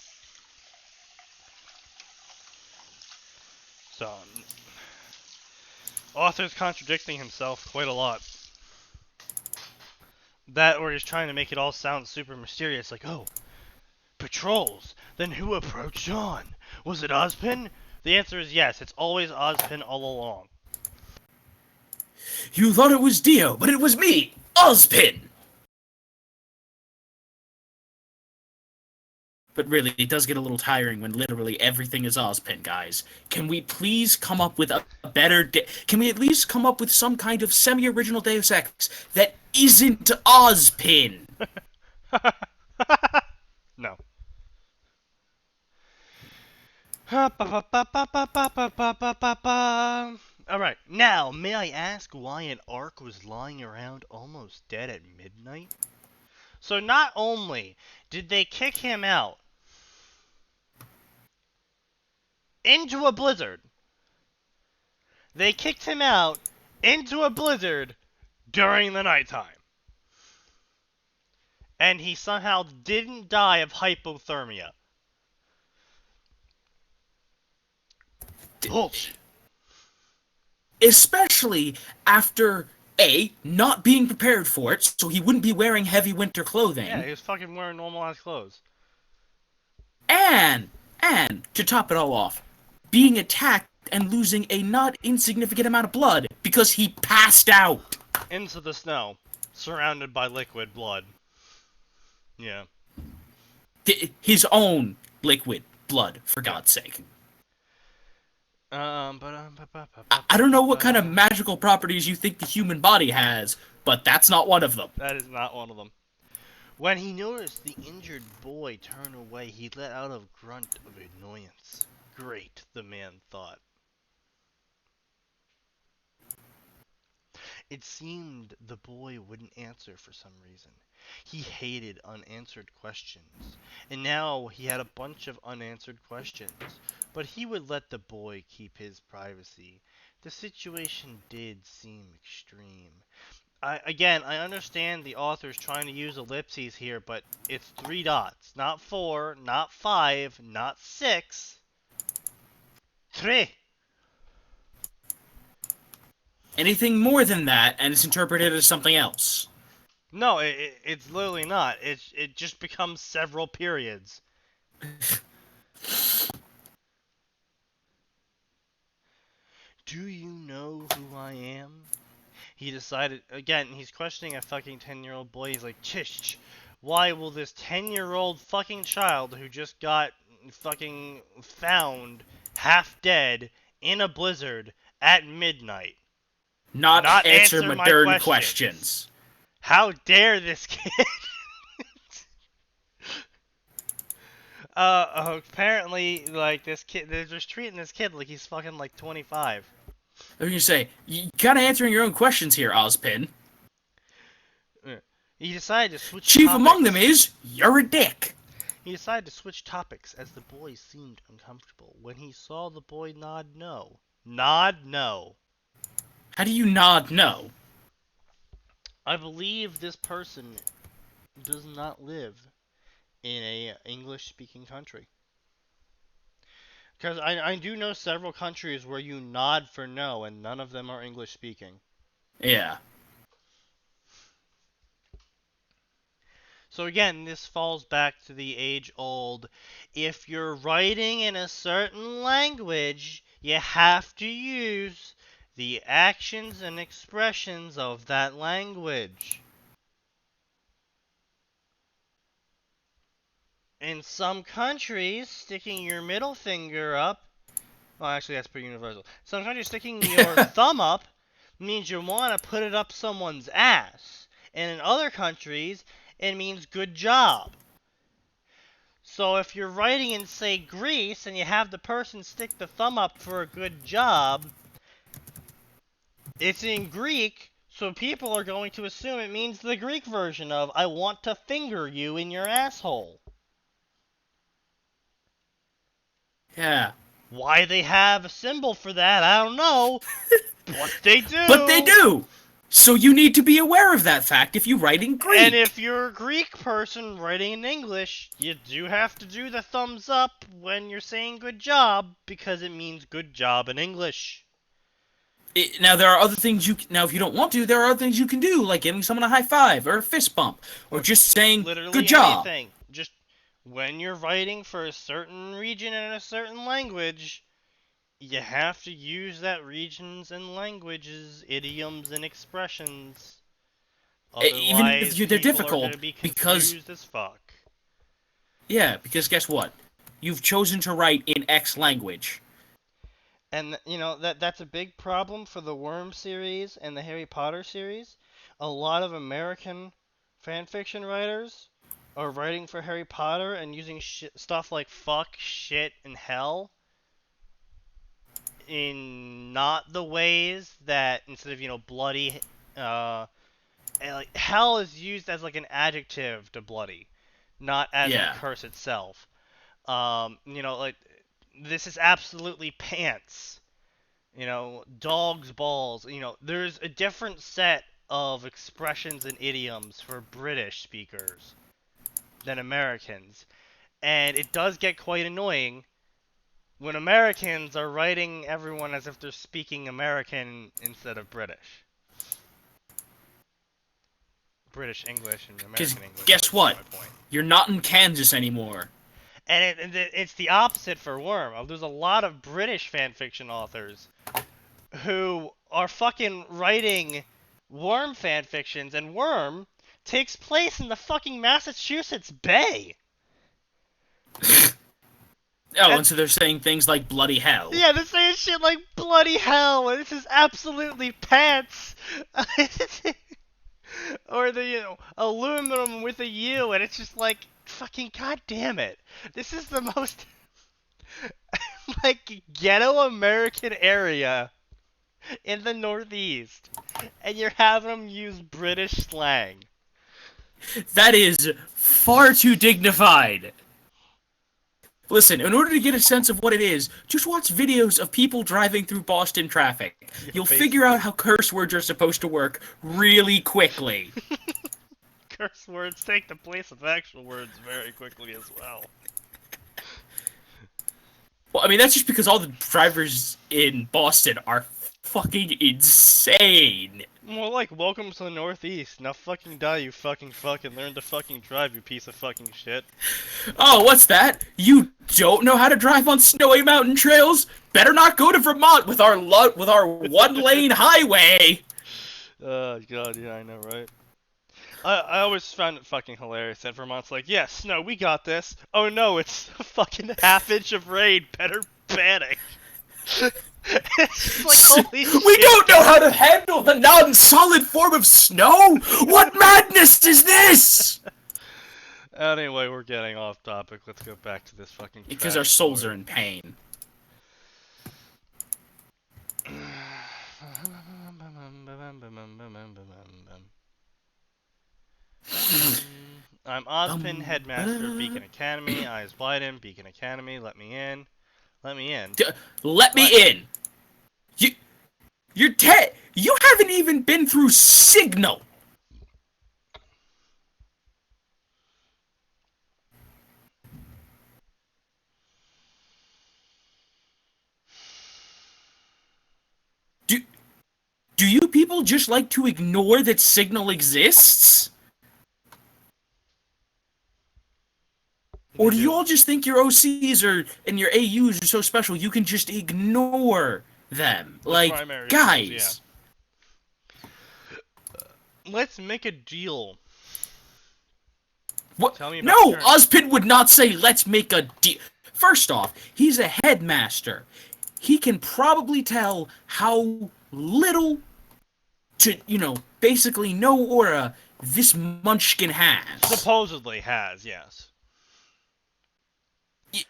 So, author's contradicting himself quite a lot. That, or he's trying to make it all sound super mysterious, like, oh, patrols. Then who approached John? Was it Ozpin? The answer is yes. It's always Ozpin all along. You thought it was Dio, but it was me, Ozpin! But really, it does get a little tiring when literally everything is Ozpin, guys. Can we please come up with a better... Can we at least come up with some kind of semi-original Deus Ex that isn't Ozpin? No. Alright, now, may I ask why an Ark was lying around almost dead at midnight? So not only did they kick him out into a blizzard, they kicked him out into a blizzard during the nighttime. And he somehow didn't die of hypothermia. Bullshit. Especially after, A, not being prepared for it, so he wouldn't be wearing heavy winter clothing. Yeah, he was fucking wearing normal-ass clothes. And, to top it all off, being attacked and losing a not insignificant amount of blood because he passed out. Into the snow, surrounded by liquid blood. Yeah. His own liquid blood, for God's sake. I don't know what kind of magical properties you think the human body has, but that's not one of them. That is not one of them. When he noticed the injured boy turn away, he let out a grunt of annoyance. Great, the man thought. It seemed the boy wouldn't answer for some reason. He hated unanswered questions, and now he had a bunch of unanswered questions. But he would let the boy keep his privacy. The situation did seem extreme. I understand the author's trying to use ellipses here, but it's 3 dots, not 4, not 5, not 6. 3. Anything more than that, and it's interpreted as something else. No, it's literally not. It just becomes several periods. Do you know who I am? He decided, again, he's questioning a fucking 10-year-old boy. He's like, Chish, why will this 10-year-old fucking child who just got fucking found half dead in a blizzard at midnight Not answer my modern questions? How dare this kid? Apparently, like, this kid, they're just treating this kid like he's fucking, like, 25. I mean, you say, you kind of answering your own questions here, Ozpin. He decided to switch Chief topics. among them is, you're a dick. He decided to switch topics as the boy seemed uncomfortable. When he saw the boy nod no. Nod no. How do you nod no? I believe this person does not live in a English-speaking country. Because I do know several countries where you nod for no, and none of them are English-speaking. Yeah. So again, this falls back to the age-old, if you're writing in a certain language, you have to use the actions and expressions of that language. In some countries, sticking your middle finger up, well, actually that's pretty universal. Some countries, sticking your thumb up means you want to put it up someone's ass. And in other countries, it means good job. So if you're writing in, say, Greece, and you have the person stick the thumb up for a good job, it's in Greek, so people are going to assume it means the Greek version of, I want to finger you in your asshole. Yeah. Why they have a symbol for that, I don't know. But they do. But they do! So you need to be aware of that fact if you write in Greek. And if you're a Greek person writing in English, you do have to do the thumbs up when you're saying good job, because it means good job in English. Now, there are other things now, if you don't want to, there are other things you can do, like giving someone a high five, or a fist bump, or just saying, Literally good job. anything. Just when you're writing for a certain region in a certain language, you have to use that region's and language's idioms and expressions. Otherwise, even if they're people difficult, are gonna be because confused as fuck. Yeah, because guess what? You've chosen to write in X language. And you know that's a big problem for the Worm series and the Harry Potter series. A lot of American fanfiction writers are writing for Harry Potter and using stuff like fuck, shit, and hell in not the ways that, instead of bloody, and like hell is used as like an adjective to bloody, not as a curse itself. Like this is absolutely pants. Dog's balls. There's a different set of expressions and idioms for British speakers than Americans. And it does get quite annoying when Americans are writing everyone as if they're speaking American instead of British. British English and American English. Guess what? You're not in Kansas anymore. And it's the opposite for Worm. There's a lot of British fanfiction authors who are fucking writing Worm fanfictions, and Worm takes place in the fucking Massachusetts Bay. And so they're saying things like bloody hell. Yeah, they're saying shit like bloody hell, and this is absolutely pants. Or the, aluminum with a U, and it's just like, fucking goddamn it. This is the most, like, ghetto American area in the Northeast, and you're having them use British slang. That is far too dignified. Listen, in order to get a sense of what it is, just watch videos of people driving through Boston traffic. You'll figure out how curse words are supposed to work really quickly. Curse words take the place of actual words very quickly as well. Well, I mean, that's just because all the drivers in Boston are fucking insane. More like, welcome to the Northeast. Now fucking die, you fucking and learn to fucking drive, you piece of fucking shit. Oh, what's that? You don't know how to drive on snowy mountain trails? Better not go to Vermont with our one-lane highway. Oh god, yeah, I know, right? I always found it fucking hilarious that Vermont's like, yes, no, we got this. Oh no, it's a fucking half-inch of rain. Better panic. It's like, holy shit. We don't know how to handle the non-solid form of snow? What madness is this? Anyway, we're getting off topic. Let's go back to this fucking Because our souls are in pain. I'm Ozpin, headmaster, Beacon Academy. Eyes widen, Beacon Academy. Let me in. Let me in. Let me in. You're dead. You haven't even been through Signal. Do you people just like to ignore that Signal exists? Or do you all just think your OCs and your AUs are so special you can just ignore them? Like, guys. Yeah. Let's make a deal. What? No, Ozpin would not say let's make a deal. First off, he's a headmaster. He can probably tell how little to, basically no aura this munchkin has. Supposedly has, yes. He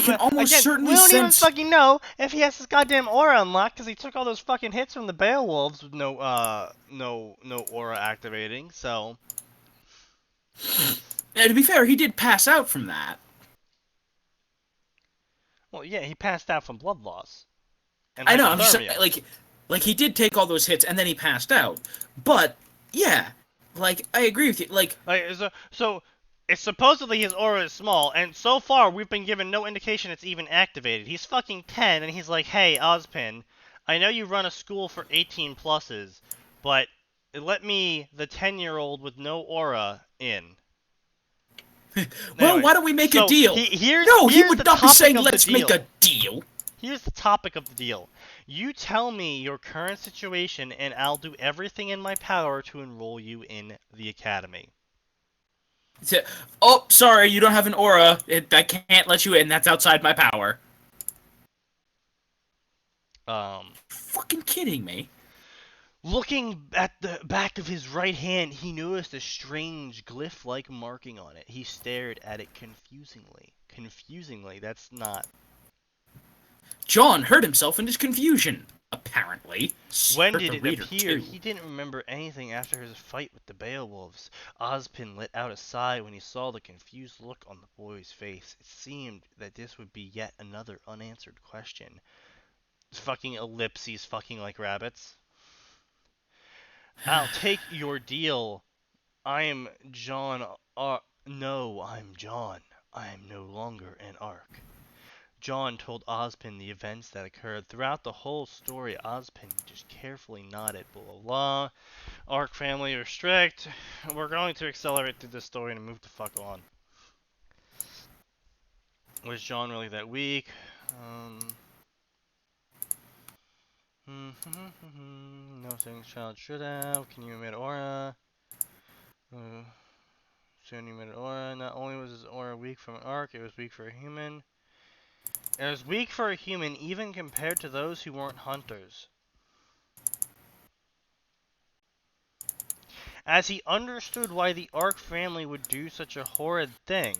can almost certainly sense... We don't even fucking know if he has his goddamn aura unlocked because he took all those fucking hits from the Beowulfs with no aura activating, so... Now, to be fair, he did pass out from that. Well, yeah, he passed out from blood loss. And I know, I'm just like he did take all those hits and then he passed out. But yeah, I agree with you. So it's supposedly his aura is small, and so far we've been given no indication it's even activated. He's fucking 10, and he's like, "Hey, Ozpin, I know you run a school for 18 pluses, but let me, the 10-year-old with no aura, in." Well, why don't we make a deal? He would not be saying let's make a deal. Here's the topic of the deal. You tell me your current situation, and I'll do everything in my power to enroll you in the academy. Oh, sorry, you don't have an aura. I can't let you in. That's outside my power. Fucking kidding me. Looking at the back of his right hand, he noticed a strange glyph-like marking on it. He stared at it confusingly. Confusingly, that's not... John hurt himself in his confusion, apparently. When did it appear? He didn't remember anything after his fight with the Beowulfs. Ozpin let out a sigh when he saw the confused look on the boy's face. It seemed that this would be yet another unanswered question. Fucking ellipses fucking like rabbits. I'll take your deal. I am John. No, I'm John. I am no longer an Ark. John told Ozpin the events that occurred. Throughout the whole story, Ozpin just carefully nodded. Blah, blah, blah. Ark family are strict. We're going to accelerate through this story and move the fuck on. Was John really that weak? No things child should have. Can you emit aura? Soon you emitted aura. Not only was his aura weak from an Ark, it was weak for a human. It was weak for a human even compared to those who weren't hunters. As he understood why the Ark family would do such a horrid thing.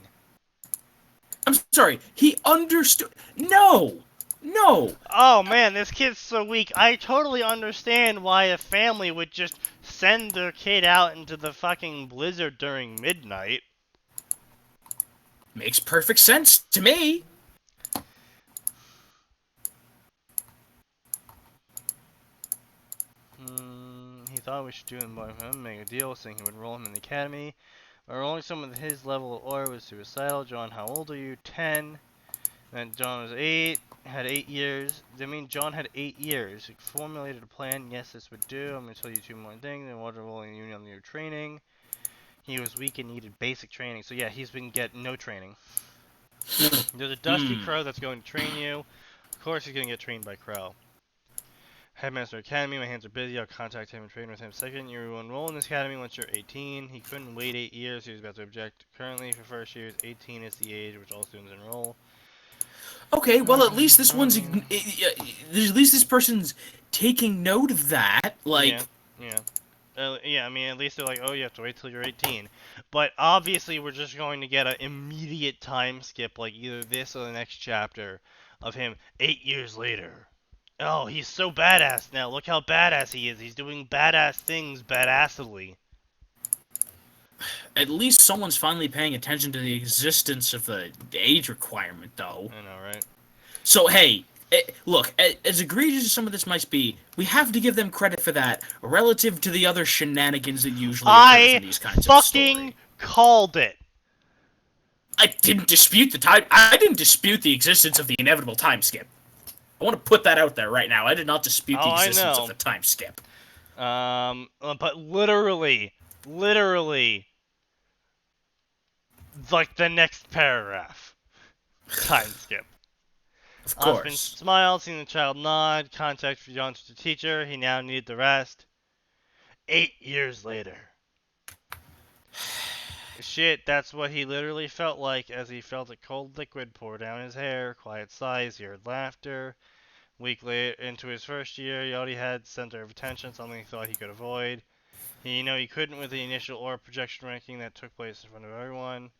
I'm sorry, he understood. No! No. Oh man, this kid's so weak. I totally understand why a family would just send their kid out into the fucking blizzard during midnight. Makes perfect sense to me. He thought we should do him by him, make a deal saying he would enroll him in the academy. Enrolling someone with his level of aura was suicidal. John, how old are you? 10. And John was 8. Had 8 years. I mean, John had 8 years. He formulated a plan. Yes, this would do. I'm going to tell you 2 more things. And water rolling union on your training. He was weak and needed basic training. So yeah, he's been getting no training. There's a Dusty Crow that's going to train you. Of course he's going to get trained by Crow. Headmaster Academy, my hands are busy. I'll contact him and train with him. Second, you will enroll in this academy once you're 18. He couldn't wait 8 years. He was about to object. Currently, for first years, 18 is the age which all students enroll. Okay, well at least this one's at least this person's taking note of that. Like, yeah. I mean, at least they're like, oh, you have to wait till you're 18. But obviously, we're just going to get an immediate time skip, like either this or the next chapter, of him 8 years later. Oh, he's so badass now. Look how badass he is. He's doing badass things badassedly. at least someone's finally paying attention to the existence of the age requirement, though. I know, right? So, hey, look, as egregious as some of this might be, we have to give them credit for that, relative to the other shenanigans that usually occurs in these kinds of stories. I fucking called it. I didn't dispute the time. I didn't dispute the existence of the inevitable time skip. I want to put that out there right now. I did not dispute the existence of the time skip. But literally, like the next paragraph, time skip. Of course. Osmond smiled, seeing the child nod. Contact for John to the teacher. He now needed the rest. 8 years later. Shit, that's what he literally felt like as he felt a cold liquid pour down his hair. Quiet sighs, he heard laughter. Week later, into his first year, he already had center of attention, something he thought he could avoid. He couldn't with the initial aura projection ranking that took place in front of everyone.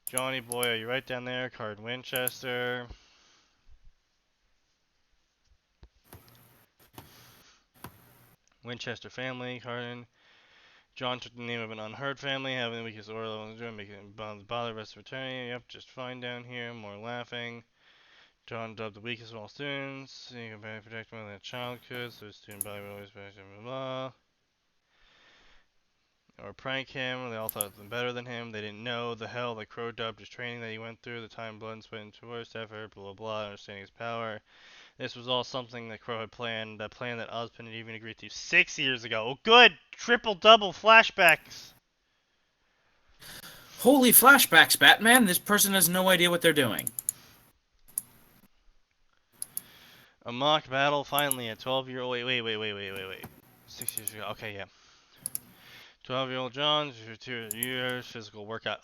Johnny boy, are you right down there? Card Winchester. Winchester family, Cardin. John took the name of an unheard family, having the weakest aura level in the joint, making it bother the rest of fraternity. Yep, just fine down here, more laughing. John dubbed the weakest of all students. He can better protect more than a child could, so his student body would always be blah, blah. Or prank him, they all thought them better than him. They didn't know the hell that Crow dubbed his training that he went through, the time, blood, and sweat into worst effort, blah, blah, understanding his power. This was all something that Crow had planned, that plan that Ozpin had even agreed to 6 years ago. Oh, good! Triple-double flashbacks! Holy flashbacks, Batman. This person has no idea what they're doing. A mock battle, finally, a 12-year-old... Wait. 6 years ago, okay, yeah. 12-year-old John, 2 years, physical workout.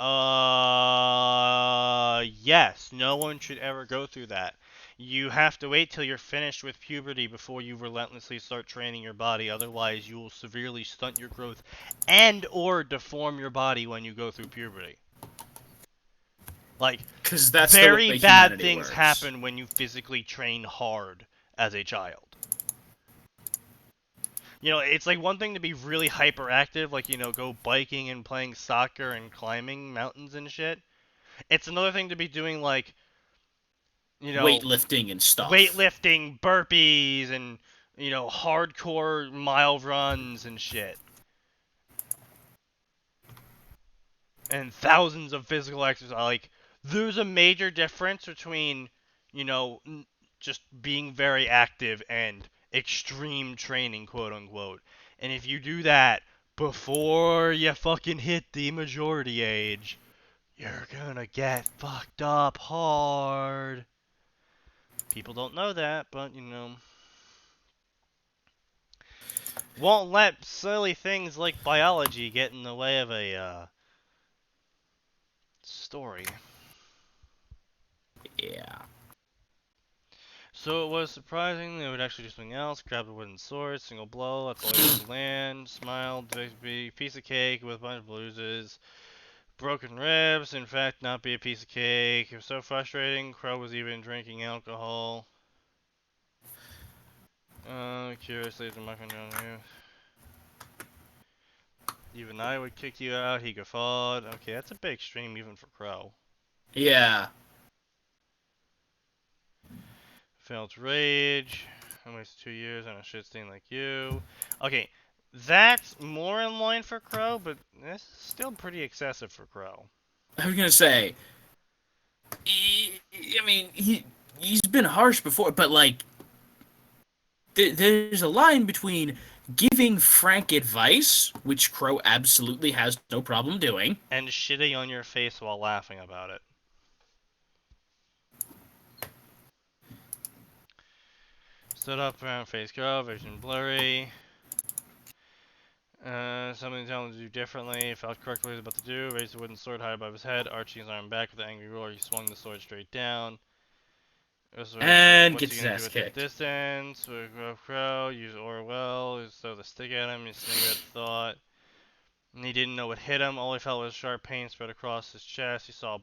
Yes, no one should ever go through that. You have to wait till you're finished with puberty before you relentlessly start training your body. Otherwise, you will severely stunt your growth and or deform your body when you go through puberty. Like, because that's very bad things happen when you physically train hard as a child. It's like one thing to be really hyperactive, like, go biking and playing soccer and climbing mountains and shit. It's another thing to be doing, like, weightlifting and stuff. Weightlifting, burpees, and, hardcore mile runs and shit. And thousands of physical exercises. Like, there's a major difference between, just being very active and extreme training, quote unquote. And if you do that before you fucking hit the majority age, you're gonna get fucked up hard. People don't know that, but won't let silly things like biology get in the way of a story. Yeah. So it was surprising they would actually do something else. Grab the wooden sword, single blow, that's all you could land. Smiled, be piece of cake with a bunch of bruises. Broken ribs, in fact, not be a piece of cake. It was so frustrating. Crow was even drinking alcohol. Curiously, the Michael John here. Even I would kick you out. He guffawed. Okay, that's a bit extreme even for Crow. Yeah. Failed to rage. I wasted 2 years on a shit stain like you. Okay, that's more in line for Crow, but this is still pretty excessive for Crow. I was gonna say, I mean, he's been harsh before, but like, there's a line between giving frank advice, which Crow absolutely has no problem doing, And shitting on your face while laughing about it. Stood up around face Crow, vision blurry. Something telling him to do differently. Felt correctly what he was about to do. Raised the wooden sword high above his head, arching his arm back with an angry roar. He swung the sword straight down. and What's gets he his gonna do ass at that kicked. distance? Crow, use Orwell, throw the stick at him. He sniggered at the thought. And he didn't know what hit him. All he felt was sharp pain spread across his chest. He saw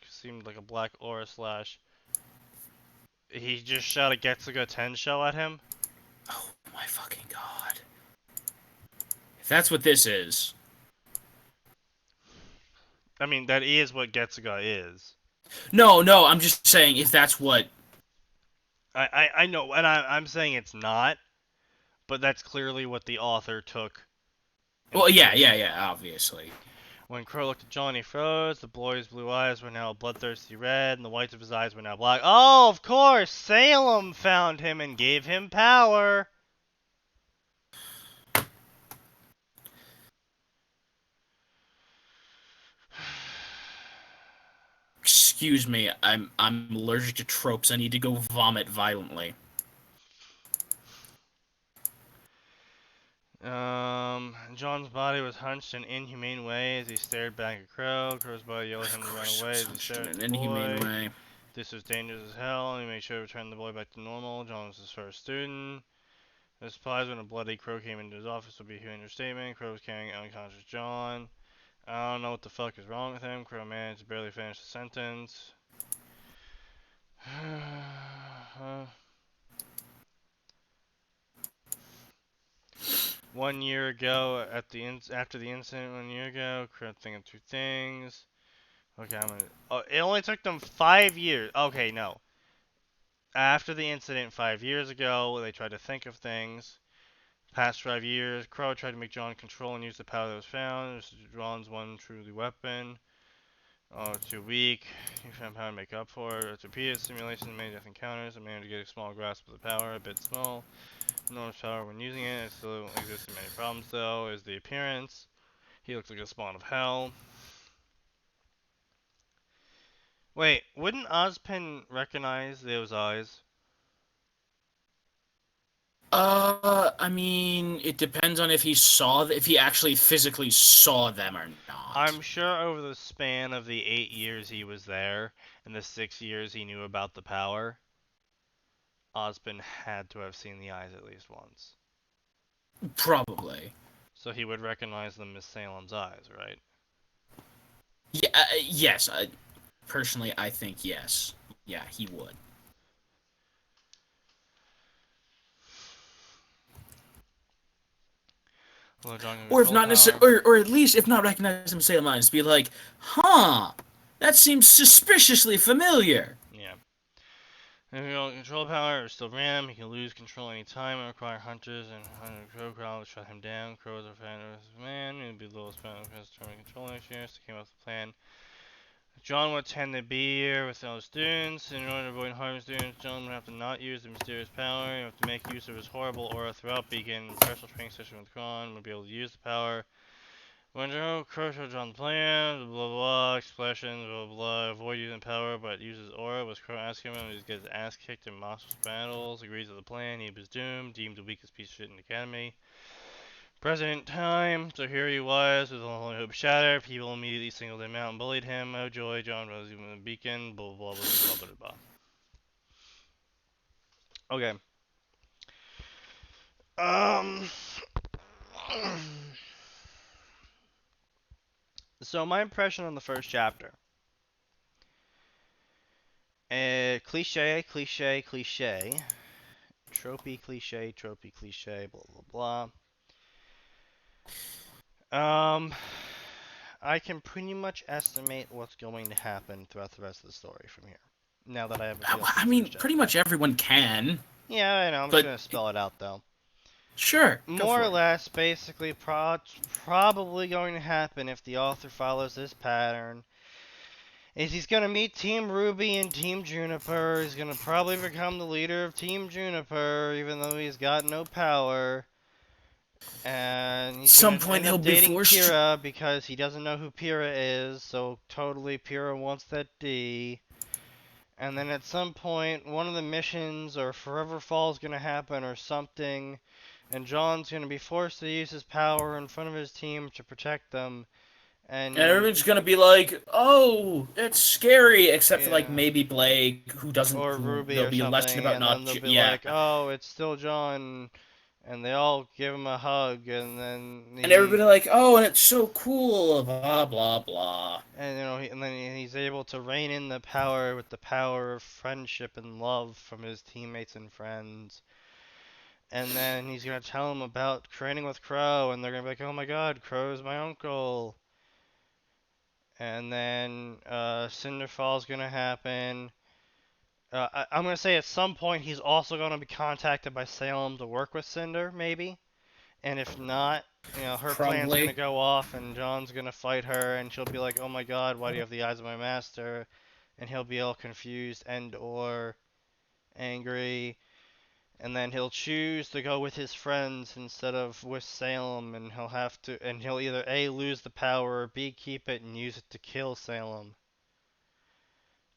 seemed like a black aura slash. He just shot a Getsuga 10 shell at him. Oh my fucking god. If that's what this is. I mean, that is what Getsuga is. No, I'm just saying if that's what. I know, and I'm saying it's not, but that's clearly what the author took. Well, yeah, obviously. When Crow looked at John, he froze. The boy's blue eyes were now a bloodthirsty red, and the whites of his eyes were now black. Oh, of course! Salem found him and gave him power! Excuse me, I'm allergic to tropes. I need to go vomit violently. John's body was hunched in an inhumane way as he stared back at Crow. Crow's body yelled at him to run away as he stared at the Inhumane boy. way. This was dangerous as hell, and he made sure to return the boy back to normal. John was his first student. The surprise when a bloody Crow came into his office would be a huge understatement. Crow was carrying unconscious John. I don't know what the fuck is wrong with him. Crow managed to barely finish the sentence. 1 year ago, after the incident 1 year ago, Crow thinking two things. Okay, oh, it only took them 5 years. Okay, no. After the incident 5 years ago, they tried to think of things. Past 5 years, Crow tried to make John control and use the power that was found. This is John's one truly weapon. Oh, too weak. He found power to make up for it. Repeated simulations, many death encounters, and managed to get a small grasp of the power, a bit small. Enormous power when using it. It still exists in many problems, though, is the appearance. He looks like a spawn of hell. Wait, wouldn't Ozpin recognize those eyes? I mean, it depends on if if he actually physically saw them or not. I'm sure over the span of the 8 years he was there, and the 6 years he knew about the power, Ozpin had to have seen the eyes at least once. Probably. So he would recognize them as Salem's eyes, right? Yeah, yes. Personally, I think yes. Yeah, he would. Or if not necessarily, or at least if not recognize him, Salem eyes, be like, huh, that seems suspiciously familiar. Yeah. If you don't control power or still ram, he can lose control any time and require hunters and Crow Crowd to shut him down. Crow is a fan of his man, it would be the lowest amount of his term control next year, so came up with a plan. John would tend to be here with all students. In order to avoid harming students, John would have to not use the mysterious power. He would have to make use of his horrible aura throughout Beacon. Personal training session with Kron would be able to use the power. When Crow showed John the plan, blah blah, expressions, blah blah, avoid using power but uses aura. Was Crow asking him to get his ass kicked in monstrous battles? Agrees with the plan. He was doomed, deemed the weakest piece of shit in the academy. Present time, so here he was with the only hope shattered. People immediately singled him out and bullied him. Oh joy, John rose even the beacon. Blah blah blah blah blah blah. Okay. So my impression on the first chapter. Cliche. Tropey cliche, blah blah blah. I can pretty much estimate what's going to happen throughout the rest of the story from here. Now that I have a feel for I the mean, first chapter. pretty much everyone can. Yeah, I know. I'm just But gonna spell it out though. sure, go More for or it. less, basically, probably going to happen if the author follows this pattern is he's gonna meet Team Ruby and Team Juniper. He's gonna probably become the leader of Team Juniper, even though he's got no power. And he's Some gonna point end he'll up be dating forced. Pyrrha because he doesn't know who Pyrrha is, so totally Pyrrha wants that D. And then at some point, one of the missions or Forever Fall is gonna happen or something, and John's gonna be forced to use his power in front of his team to protect them. And everyone's gonna be like, "Oh, it's scary," except for like Yeah. maybe Blake, who Or who Ruby there'll or be a lesson something, about and then not. they'll be Yeah. like, "Oh, it's still John," and they all give him a hug, and then And everybody like, "Oh, and it's so cool," blah blah blah. and and then he's able to rein in the power with the power of friendship and love from his teammates and friends. And then he's gonna tell them about training with Crow, and they're gonna be like, "Oh my God, Crow's my uncle." And then Cinderfall's gonna happen. I'm gonna say at some point he's also gonna be contacted by Salem to work with Cinder, maybe. And if not, her plan's gonna Probably. go off, and John's gonna fight her, and she'll be like, "Oh my God, why do you have the eyes of my master?" And he'll be all confused and or angry, and then he'll choose to go with his friends instead of with Salem, and he'll either A, lose the power, or B, keep it and use it to kill Salem.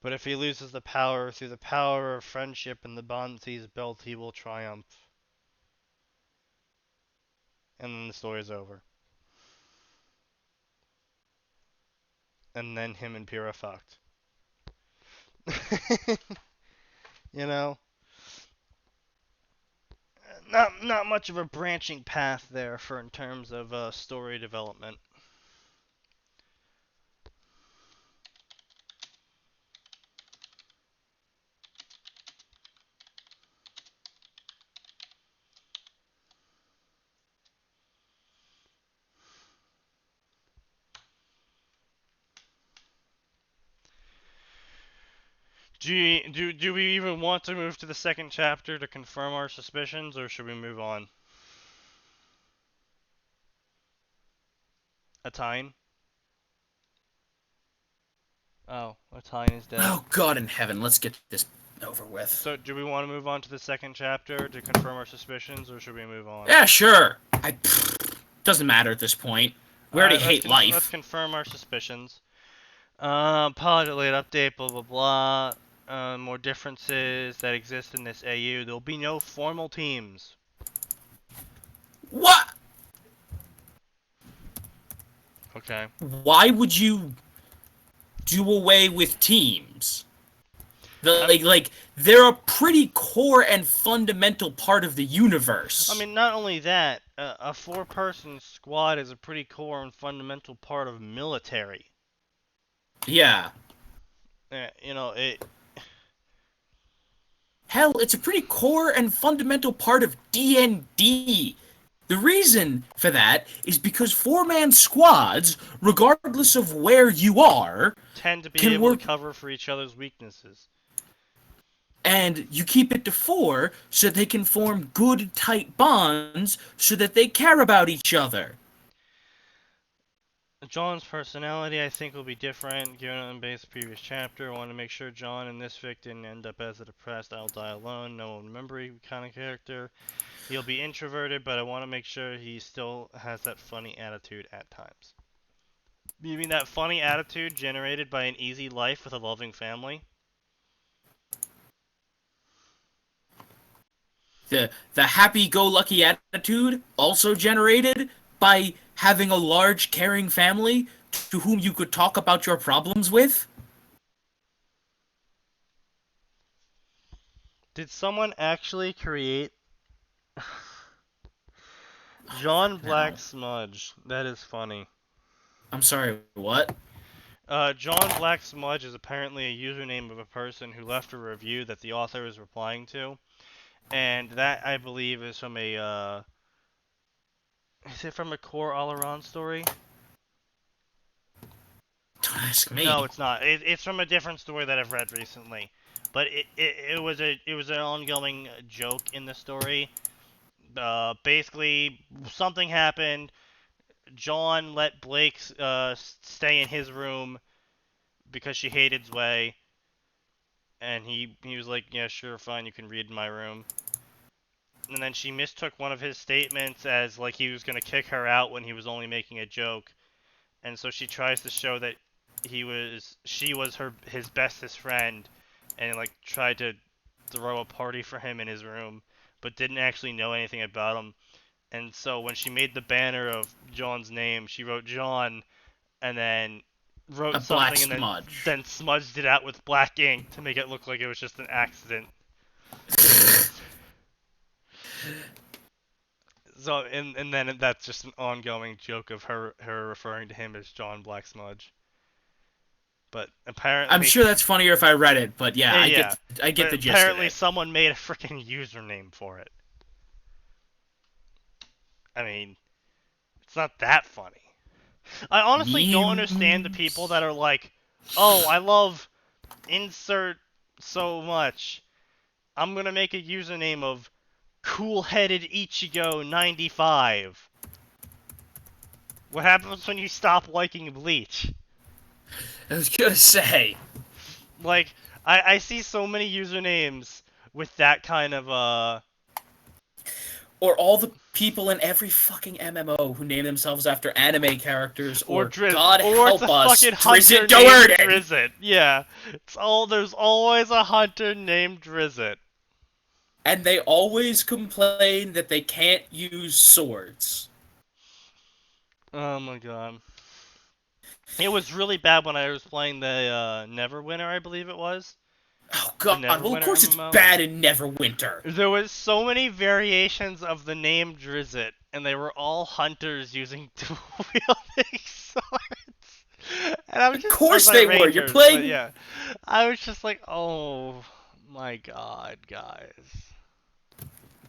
But if he loses the power through the power of friendship and the bonds he's built, he will triumph. And then the story's over. And then him and Pyrrha fucked. you know? Not much of a branching path there for in terms of story development. Do we even want to move to the second chapter to confirm our suspicions, or should we move on? Atin? Oh, Atin is dead. Oh God in heaven, let's get this over with. So, do we want to move on to the second chapter to confirm our suspicions, or should we move on? Yeah, sure. Doesn't matter at this point. We already hate life. Let's confirm our suspicions. Pilot update, blah blah blah. More differences that exist in this AU. There'll be no formal teams. What? Okay. Why would you do away with teams? They're a pretty core and fundamental part of the universe. I mean, not only that, a four-person squad is a pretty core and fundamental part of military. Yeah. It. Hell, it's a pretty core and fundamental part of D&D. The reason for that is because four-man squads, regardless of where you are, tend to be able to cover for each other's weaknesses. And you keep it to four so they can form good, tight bonds so that they care about each other. John's personality, I think, will be different, given on base the previous chapter. I want to make sure John and this Vic didn't end up as a depressed, I'll die alone, no one remember kind of character. He'll be introverted, but I want to make sure he still has that funny attitude at times. You mean that funny attitude generated by an easy life with a loving family? The happy-go-lucky attitude also generated by having a large, caring family to whom you could talk about your problems with? Did someone actually create John Black Smudge? That is funny. I'm sorry, what? John Black Smudge is apparently a username of a person who left a review that the author is replying to. and that I believe is from a is it from a core Alaron story? Don't ask me. No, it's not. It's from a different story that I've read recently, but it was an ongoing joke in the story. Basically, something happened. John let Blake stay in his room because she hated Zwei, and he was like, yeah, sure, fine, you can read in my room. And then she mistook one of his statements as like he was gonna kick her out when he was only making a joke, and so she tries to show that she was his bestest friend, and like tried to throw a party for him in his room, but didn't actually know anything about him. And so when she made the banner of John's name, she wrote John, and then wrote A black something, and smudge. then smudged it out with black ink to make it look like it was just an accident. So and then that's just an ongoing joke of her referring to him as John Black Smudge. But apparently, I'm sure that's funnier if I read it, but yeah, yeah, I get but the gist of apparently it. someone made a freaking username for it. I mean, it's not that funny. I honestly don't understand the people that are like, "Oh, I love insert so much. I'm gonna make a username of cool-headed Ichigo 95." What happens when you stop liking Bleach? I was gonna say. Like, I see so many usernames with that kind of Or all the people in every fucking MMO who name themselves after anime characters, or God or it's help a us, fucking hunter Drizzt named Do'Urden. Drizzt. Yeah, there's always a hunter named Drizzt. And they always complain that they can't use swords. Oh my god. It was really bad when I was playing the Neverwinter, I believe it was. Oh The god, well of Neverwinter course it's MMO. bad in Neverwinter. There was so many variations of the name Drizzt, and they were all hunters using dual-wielding swords. And I was Of just, course sorry, they were, you're Rangers, but playing... yeah. I was just like, oh my god, guys.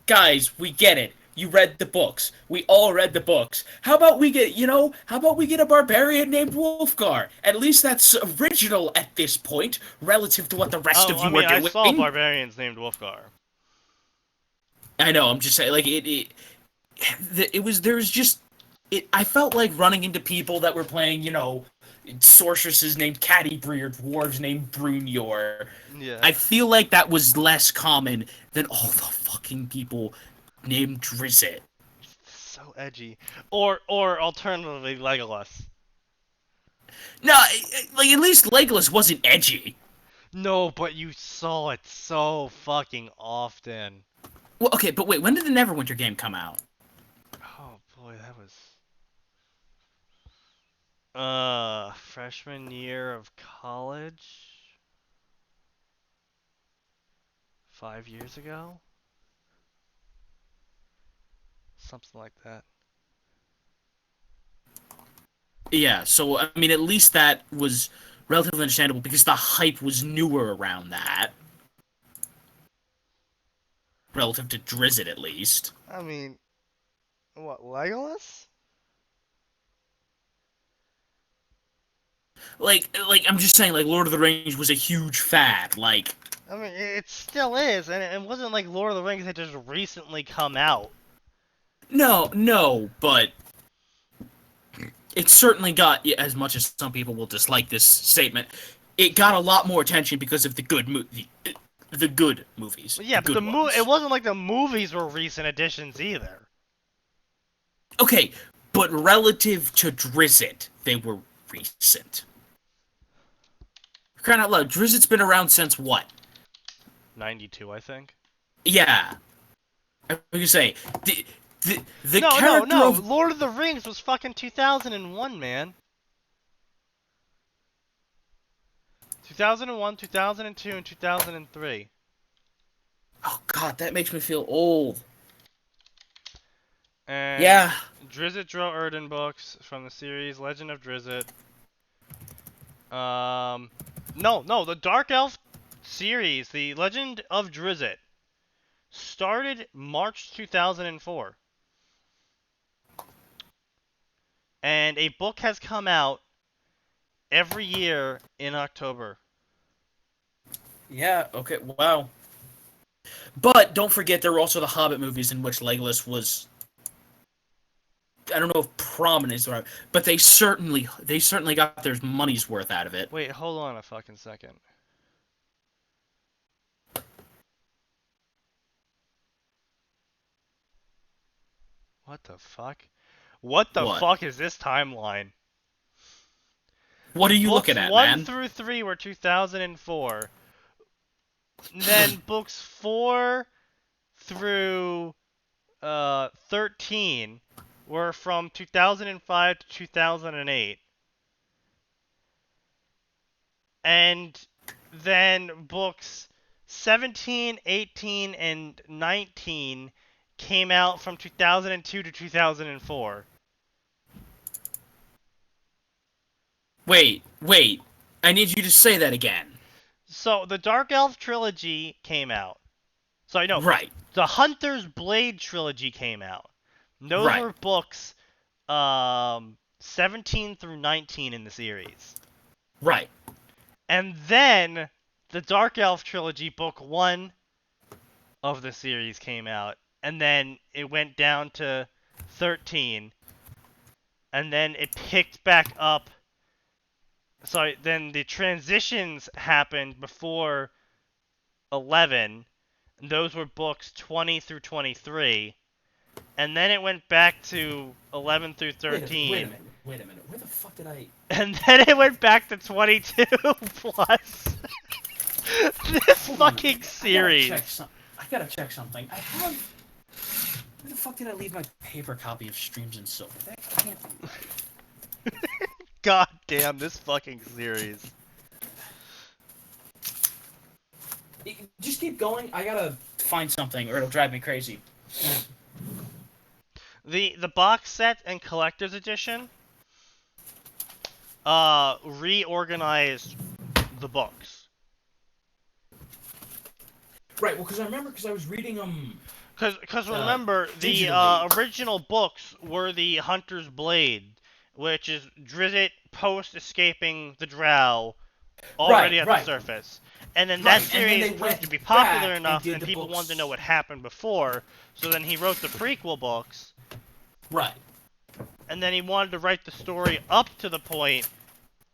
Guys, we get it. You read the books. We all read the books. How about we get, how about we get a barbarian named Wolfgar? At least that's original at this point, relative to what the rest Oh, of I you are mean, I saw doing. barbarians named Wolfgar. I know, I'm just saying, like, there was just, I felt like running into people that were playing, sorceresses named Catti-Breer, dwarves named Brunyor. Yeah. I feel like that was less common than all the fucking people named Drizzt. So edgy. Or alternatively, Legolas. No, like, at least Legolas wasn't edgy. No, but you saw it so fucking often. Well, okay, but wait, when did the Neverwinter game come out? Oh boy, that was freshman year of college. 5 years ago? Something like that. Yeah, so, I mean, at least that was relatively understandable because the hype was newer around that. Relative to Drizzt, at least. I mean, what, Legolas? Like, I'm just saying, like, Lord of the Rings was a huge fad, like... I mean, it still is, and it wasn't like Lord of the Rings had just recently come out. No, but... It certainly got, as much as some people will dislike this statement, it got a lot more attention because of the good movies. Yeah, but it wasn't like the movies were recent additions either. Okay, but relative to Drizzt, they were recent. Crying out loud, Drizzt's been around since what? 92, I think. Yeah. I was gonna say, the no, character no, of... Lord of the Rings was fucking 2001, man. 2001, 2002, and 2003. Oh god, that makes me feel old. And yeah. Drizzt Do'Urden books from the series Legend of Drizzt. No, the Dark Elf series, the Legend of Drizzt. started March 2004. And a book has come out every year in October. Yeah, okay, wow. But don't forget there were also the Hobbit movies in which Legolas was, I don't know if prominent is the right, but they certainly got their money's worth out of it. Wait, hold on a fucking second. What the fuck? What the What? fuck is this timeline? What are you Books looking at, 1 man? through 3 were 2004. Then books 4 through 13 were from 2005 to 2008. And then books 17, 18, and 19 came out from 2002 to 2004. Wait. I need you to say that again. So the Dark Elf trilogy came out. Sorry, no. Right. The Hunter's Blade trilogy came out. Those Right. were books 17 through 19 in the series. Right. And then the Dark Elf trilogy, book 1 of the series came out. And then it went down to 13. And then it picked back up. Sorry, then the transitions happened before 11. And those were books 20 through 23. And then it went back to 11 through 13. Wait a minute. Where the fuck did I... And then it went back to 22 plus. This fucking series. I gotta check something. I have... Where the fuck did I leave my paper copy of Streams and Silver? That can't be right. God damn, this fucking series. Just keep going. I gotta find something or it'll drive me crazy. The box set and collector's edition reorganized the books. Right, well, because I was reading Because remember, the original books were the Hunter's Blade, which is Drizzt post-escaping the Drow, already at the surface. And then that series proved to be popular enough, and people wanted to know what happened before, so then he wrote the prequel books. Right. And then he wanted to write the story up to the point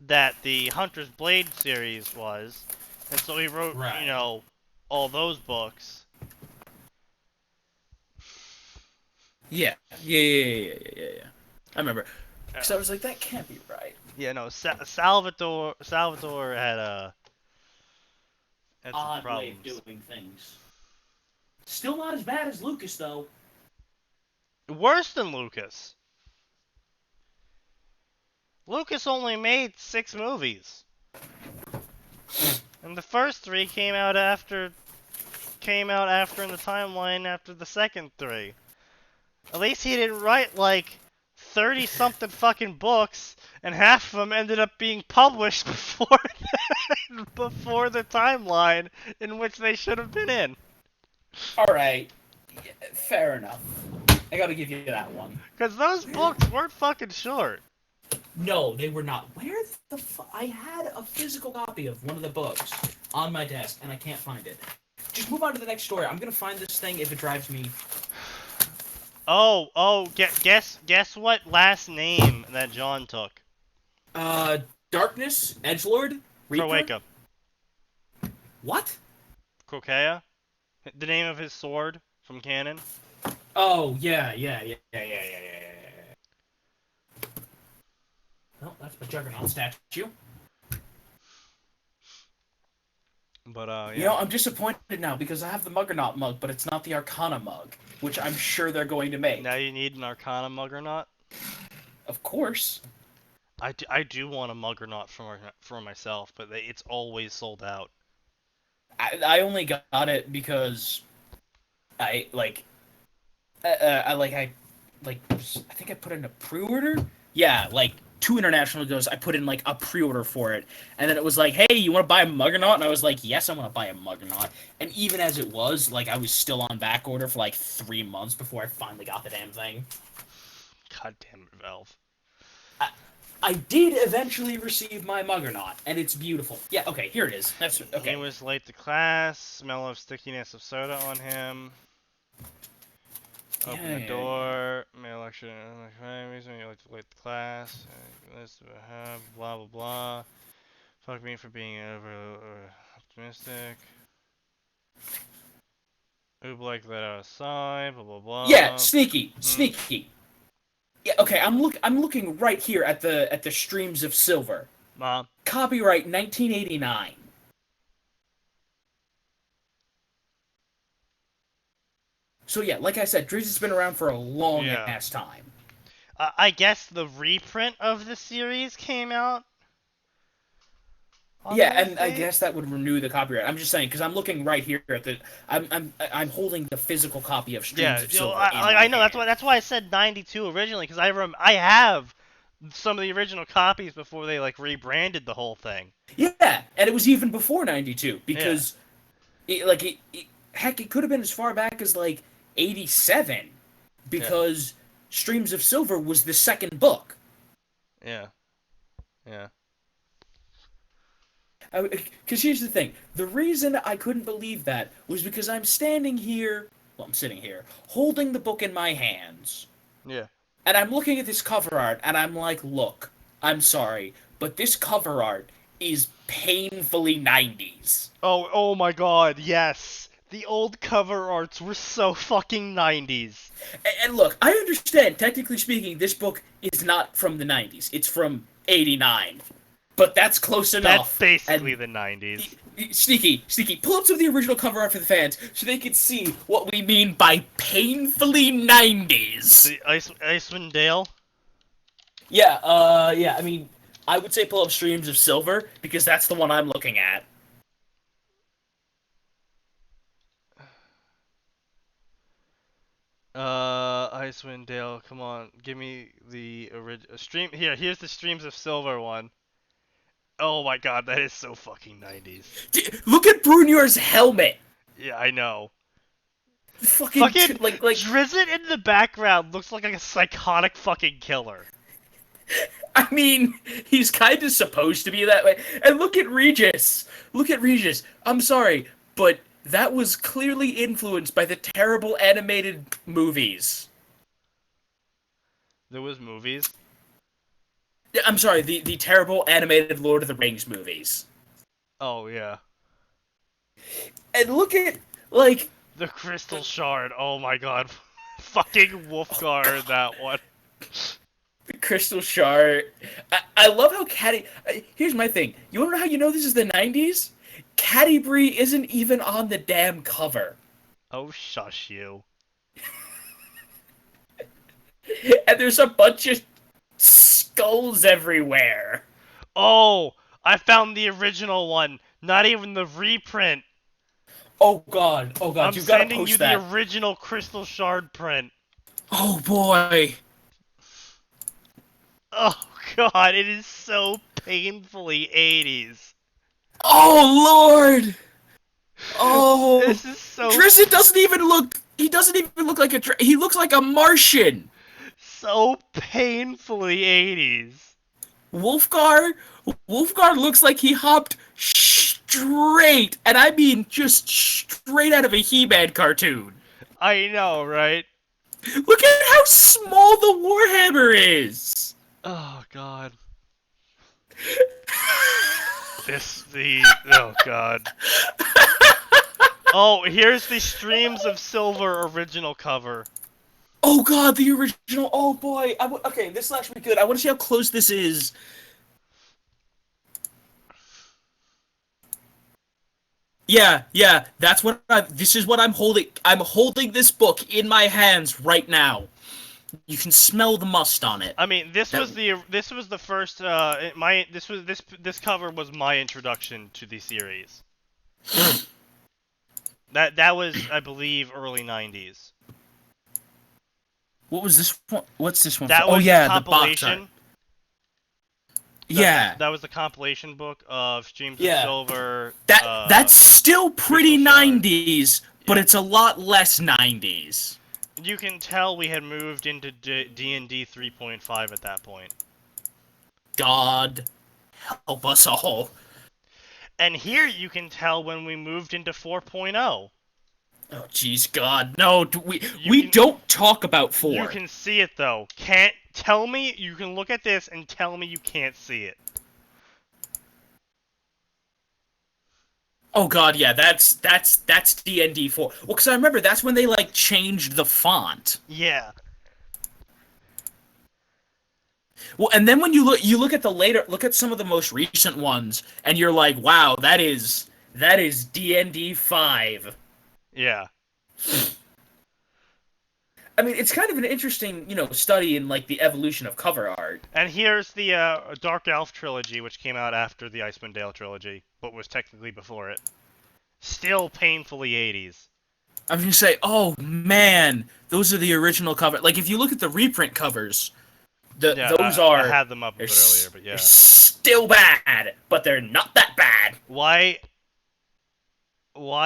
that the Hunter's Blade series was, and so he wrote, you know, all those books. Yeah. I remember. Because I was like, that can't be right. Yeah, no, Salvatore had some odd problems. way of doing things. Still not as bad as Lucas, though. Worse than Lucas. Lucas only made 6 movies. And the first 3 came out after in the timeline after the second 3. At least he didn't write like 30-something fucking books, and half of them ended up being published before the timeline in which they should have been in. Alright. Yeah, fair enough. I gotta give you that one. Because those books weren't fucking short. No, they were not. Where the fuck? I had a physical copy of one of the books on my desk, and I can't find it. Just move on to the next story. I'm gonna find this thing if it drives me... Guess what last name that John took? Darkness? Edgelord? Reaper? Croaca. What? Crokea? The name of his sword from canon? Oh, yeah. Well, that's my Juggernaut statue. But, yeah. You know, I'm disappointed now because I have the Muggernaut mug, but it's not the Arcana mug, which I'm sure they're going to make. Now you need an Arcana mug or not? Of course. I do want a Muggernaut for myself, but it's always sold out. I only got it because I think I put in a pre-order. Yeah, like 2 international goes, I put in like a pre-order for it, and then it was like, hey, you want to buy a Muggernaut? And I was like, yes, I want to buy a Muggernaut. And even as it was, like, I was still on back order for like 3 months before I finally got the damn thing. God damn it, Valve. I did eventually receive my Muggernaut, and it's beautiful. Yeah, okay, here it is. That's okay. He was late to class. Smell of stickiness of soda on him. Open the door. Male lecture. Reason you're late to class. Blah blah blah. Fuck me for being over optimistic. Oobleck let outside. Blah blah blah. Yeah, sneaky. Yeah, okay, I'm looking right here at the Streams of Silver. Mom. Copyright 1989. So yeah, like I said, Drizzt has been around for a long ass time. I guess the reprint of the series came out. Yeah, and I guess that would renew the copyright. I'm just saying because I'm looking right here at the. I'm holding the physical copy of Streams of Silver. I know that's why I said 92 originally because I have some of the original copies before they like rebranded the whole thing. Yeah, and it was even before 92 because, heck, it could have been as far back as like 87 because Streams of Silver was the second book. Yeah. Because here's the thing. The reason I couldn't believe that was because I'm sitting here, holding the book in my hands. Yeah. And I'm looking at this cover art, and I'm like, look, I'm sorry, but this cover art is painfully 90s. Oh my god, yes. The old cover arts were so fucking 90s. And look, I understand, technically speaking, this book is not from the 90s. It's from 89. But that's close enough. That's basically the 90s. Sneaky, pull up some of the original cover art for the fans so they can see what we mean by painfully 90s. The Icewind Dale? Yeah, I mean, I would say pull up Streams of Silver because that's the one I'm looking at. Icewind Dale, come on, give me the original stream. Here's the Streams of Silver one. Oh my god, that is so fucking 90s. Look at Brunier's helmet. Yeah, I know. Fucking like Drizzt in the background looks like a psychotic fucking killer. I mean, he's kind of supposed to be that way. And look at Regis. I'm sorry, but that was clearly influenced by the terrible animated movies. There was movies? I'm sorry, the terrible animated Lord of the Rings movies. Oh, yeah. And look at, like... The Crystal Shard, oh my god. Fucking Wolfgar in that one. The Crystal Shard. I love how here's my thing. You wanna know how you know this is the 90s? Catti-brie isn't even on the damn cover. Oh, shush you. And there's a bunch of skulls everywhere. Oh, I found the original one. Not even the reprint. Oh god, I'm you've got to sending post you that. the original Crystal Shard print. Oh boy. Oh god, it is so painfully 80s. Oh lord. Oh. This is so... Drizzt doesn't even look like he looks like a Martian. So painfully 80s. Wolfgar looks like he hopped straight, and I mean just straight out of a He-Man cartoon. I know, right? Look at how small the Warhammer is. Oh god. Oh god. Oh, here's the Streams of Silver original cover. Oh god, the original. Oh boy. Okay, this will actually be good. I want to see how close this is. Yeah, that's what this is what I'm holding. I'm holding this book in my hands right now. You can smell the must on it. I mean, this was the first this cover was my introduction to the series. That was, I believe, early 90s. What was this one? What's this one? That for? was Oh yeah, the compilation. box art. That was the compilation book of Streams of Yeah. Silver. That's still pretty Crystal Shard. 90s, but Yeah. it's a lot less 90s. You can tell we had moved into D&D 3.5 at that point. God help us all. And here you can tell when we moved into 4.0. Oh, jeez, God, no, we don't talk about 4. You can see it, though. Can't tell me, you can look at this and tell me you can't see it. Oh, God, yeah, that's D&D 4. Well, because I remember that's when they, like, changed the font. Yeah. Well, and then when you look at look at some of the most recent ones, and you're like, wow, that is D&D 5. Yeah. I mean, it's kind of an interesting, study in, like, the evolution of cover art. And here's the Dark Elf trilogy, which came out after the Icewind Dale trilogy, but was technically before it. Still painfully 80s. I was gonna say, oh man, those are the original cover. Like, if you look at the reprint covers, I had them up a bit earlier, but yeah. They're still bad, but they're not that bad. Why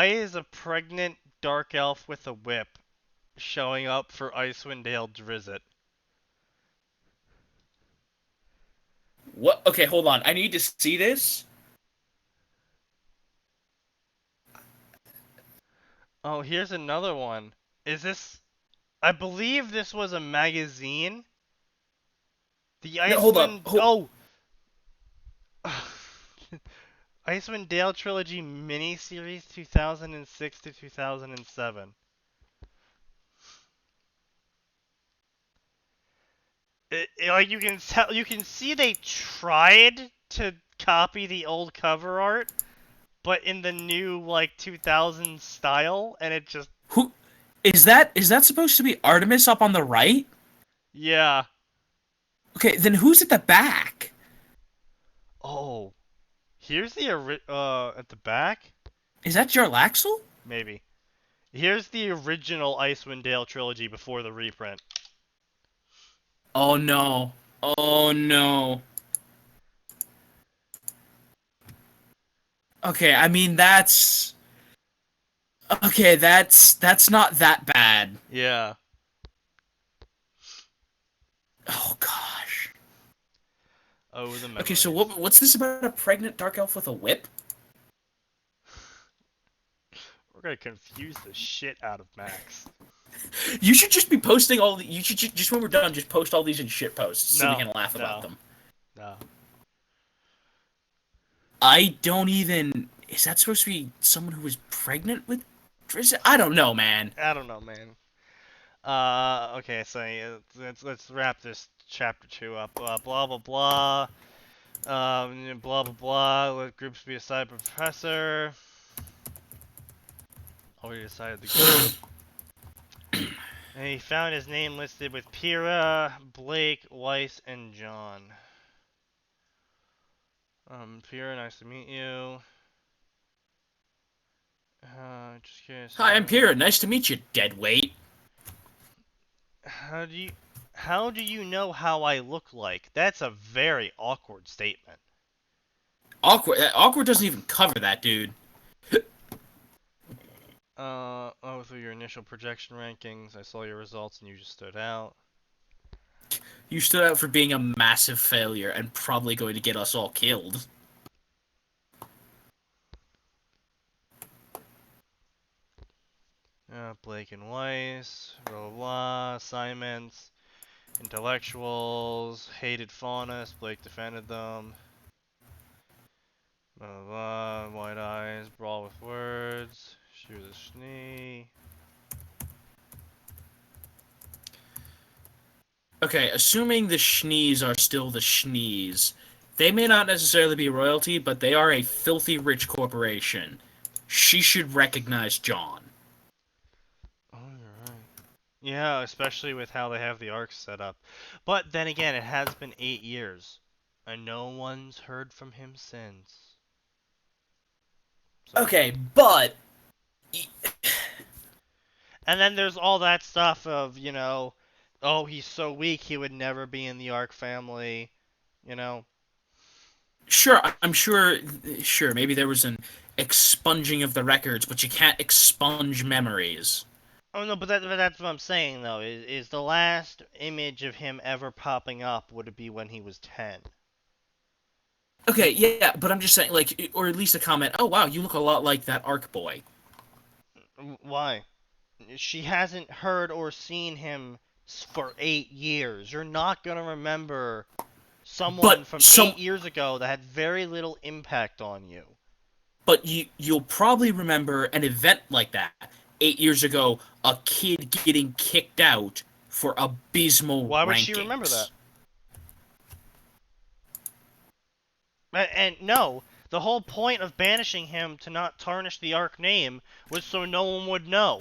is a pregnant dark elf with a whip showing up for Icewind Dale Drizzt? What? Okay, hold on. I need to see this. Oh, here's another one. Is this... I believe this was a magazine. The Icewind... Hold Oh! Icewind Dale Trilogy miniseries 2006 to 2007. Like, you can see they tried to copy the old cover art, but in the new, like, 2000s style, and it just... Who is that? Is that supposed to be Artemis up on the right? Yeah. Okay, then who's at the back? Oh. Here's the at the back? Is that Jarlaxle? Maybe. Here's the original Icewind Dale trilogy before the reprint. Oh no. Oh no. Okay, I mean that's not that bad. Yeah. Oh gosh. Oh, the memories. Okay, so what's this about a pregnant dark elf with a whip? We're gonna confuse the shit out of Max. You should just be posting all the. You should just when we're done, just post all these in shit posts so No, we can laugh about no. them. No. I don't even. Is that supposed to be someone who was pregnant with Drizzt? I don't know, man. I don't know, man. Okay, so yeah, let's wrap this chapter 2 up. Blah blah blah. Blah blah blah. Let groups be assigned professor. Already decided the group. And he found his name listed with Pyrrha, Blake, Weiss, and John. Pyrrha, nice to meet you. Just curious. Hi, I'm Pyrrha. Nice to meet you, deadweight. How do you know how I look like? That's a very awkward statement. Awkward. Awkward doesn't even cover that, dude. Through your initial projection rankings, I saw your results and you just stood out. You stood out for being a massive failure and probably going to get us all killed. Blake and Weiss, blah blah blah, assignments, intellectuals, hated faunus, Blake defended them. Blah blah blah, white eyes, brawl with words, shoot the Schnee. Okay, assuming the Schnees are still the Schnees, they may not necessarily be royalty, but they are a filthy rich corporation. She should recognize John. Oh, you're right. Yeah, especially with how they have the arcs set up. But then again, it has been 8 years, and no one's heard from him since. So. Okay, but... And then there's all that stuff of, you know, oh, he's so weak he would never be in the Ark family, you know. Sure, I'm sure. Sure, maybe there was an expunging of the records, but you can't expunge memories. Oh no, but that's what I'm saying though. Is the last image of him ever popping up would it be when he was 10? Okay, yeah, but I'm just saying, like, or at least a comment. Oh wow, you look a lot like that Arc boy. Why? She hasn't heard or seen him for 8 years. You're not gonna remember someone But from some, 8 years ago that had very little impact on you. but you'll probably remember an event like that. 8 years ago, a kid getting kicked out for abysmal Why would she remember that? rankings. And no, the whole point of banishing him to not tarnish the Ark name was so no one would know.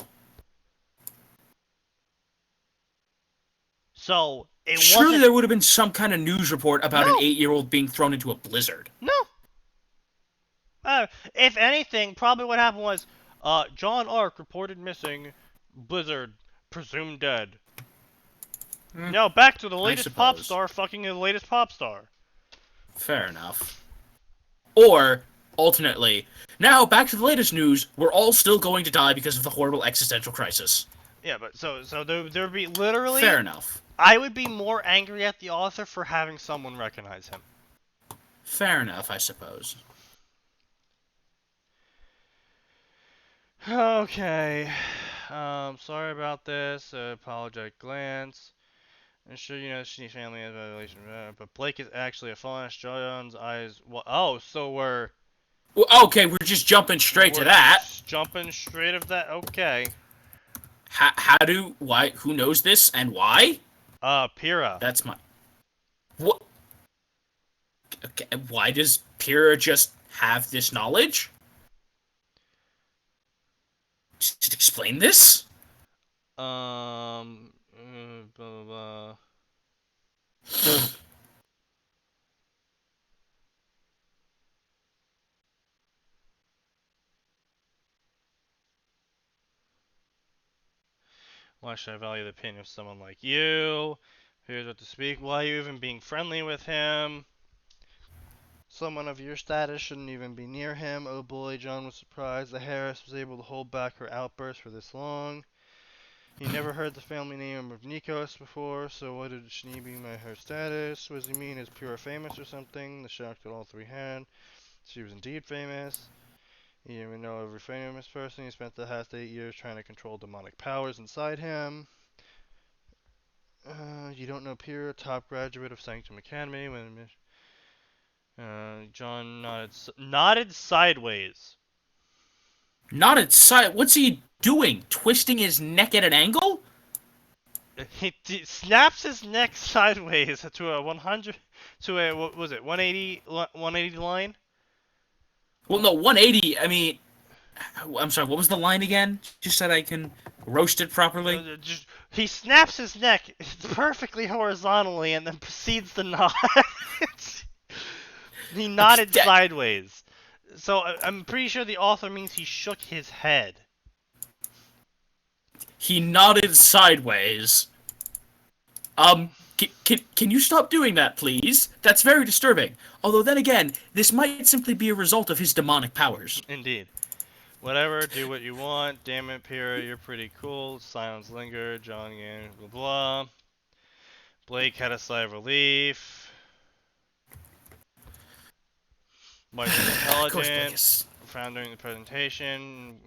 So it Surely wasn't. there would have been some kind of news report about an No, 8-year-old being thrown into a blizzard. no. If anything, probably what happened was, John Ark reported missing, Blizzard presumed dead. No, back to the I latest pop suppose. star fucking the latest pop star. Fair enough. Or, alternately, now back to the latest news. We're all still going to die because of the horrible existential crisis. Yeah, but so there would be literally. Fair enough. I would be more angry at the author for having someone recognize him. Fair enough, I suppose. Okay. Sorry about this. Apologetic glance. I'm sure you know Shini's family has a relation, but Blake is actually a fallen John's eyes. Well, oh, so Well, okay, we're just jumping straight to that. just jumping straight of that. Okay. Why, who knows this and why? Pyrrha. That's my... What? Okay, why does Pyrrha just have this knowledge? Just explain this? Blah blah blah. Why should I value the opinion of someone like you? Here's what to speak. Why are you even being friendly with him? Someone of your status shouldn't even be near him. Oh boy, John was surprised that Harris was able to hold back her outburst for this long. He never heard the family name of Nikos before, so what did she be by her status? Was he mean as pure famous or something? The shock that all three had. She was indeed famous. He didn't even know every famous person. He spent the past 8 years trying to control demonic powers inside him. You don't know Pierre, top graduate of Sanctum Academy. When John nodded sideways. Nodded side. What's he doing? Twisting his neck at an angle? He snaps his neck sideways to a 100, to a, what was it, 180 line? Well, no, 180. I mean, I'm sorry. What was the line again? Just so that I can roast it properly. He snaps his neck perfectly horizontally and then proceeds to nod. He nodded sideways. So I'm pretty sure the author means he shook his head. He nodded sideways. Can you stop doing that, please? That's very disturbing. Although then again, this might simply be a result of his demonic powers. Indeed. Whatever, do what you want. Damn it, Pyrrha, you're pretty cool. Silence lingered. John again, blah blah. Blake had a sigh of relief. Mike was intelligent. Found during the presentation.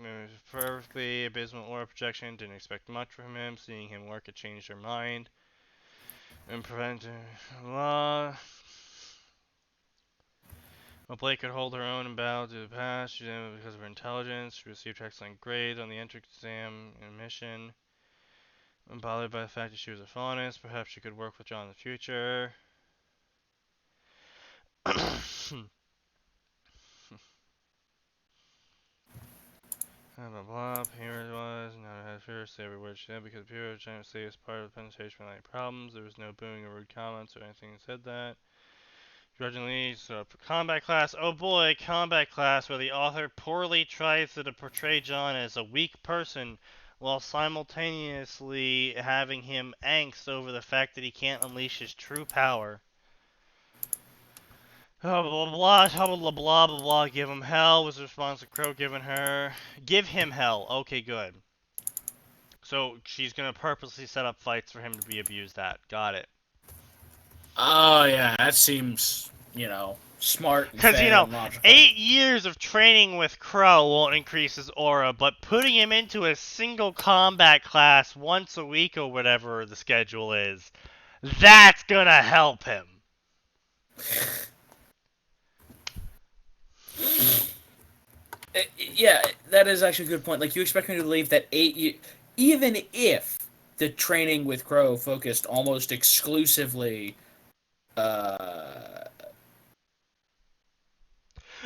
Perfectly abysmal aura projection. Didn't expect much from him. Seeing him work, it changed her mind. And preventing blah. While Blake could hold her own and bow to the past, she did it because of her intelligence. She received excellent grades on the entrance exam and mission. Unbothered by the fact that she was a faunus, perhaps she could work with John in the future. Blah blah blah. Pyrrha was not had fear to say every word she said because Pyrrha was trying to say as part of the presentation without any problems. There was no booing or rude comments or anything that said that. Grudgingly, so for combat class, oh boy, combat class, where the author poorly tries to portray John as a weak person while simultaneously having him angst over the fact that he can't unleash his true power. Oh, blah, blah, blah, blah, blah, blah, blah, give him hell was the response to Crow giving her. Give him hell. Okay, good. So she's gonna purposely set up fights for him to be abused at. Got it. Oh, yeah, that seems, smart and Because, fair and logical. 8 years of training with Crow won't increase his aura, but putting him into a single combat class once a week or whatever the schedule is, that's gonna help him. Yeah, that is actually a good point. Like, you expect me to believe that even if the training with Crow focused almost exclusively,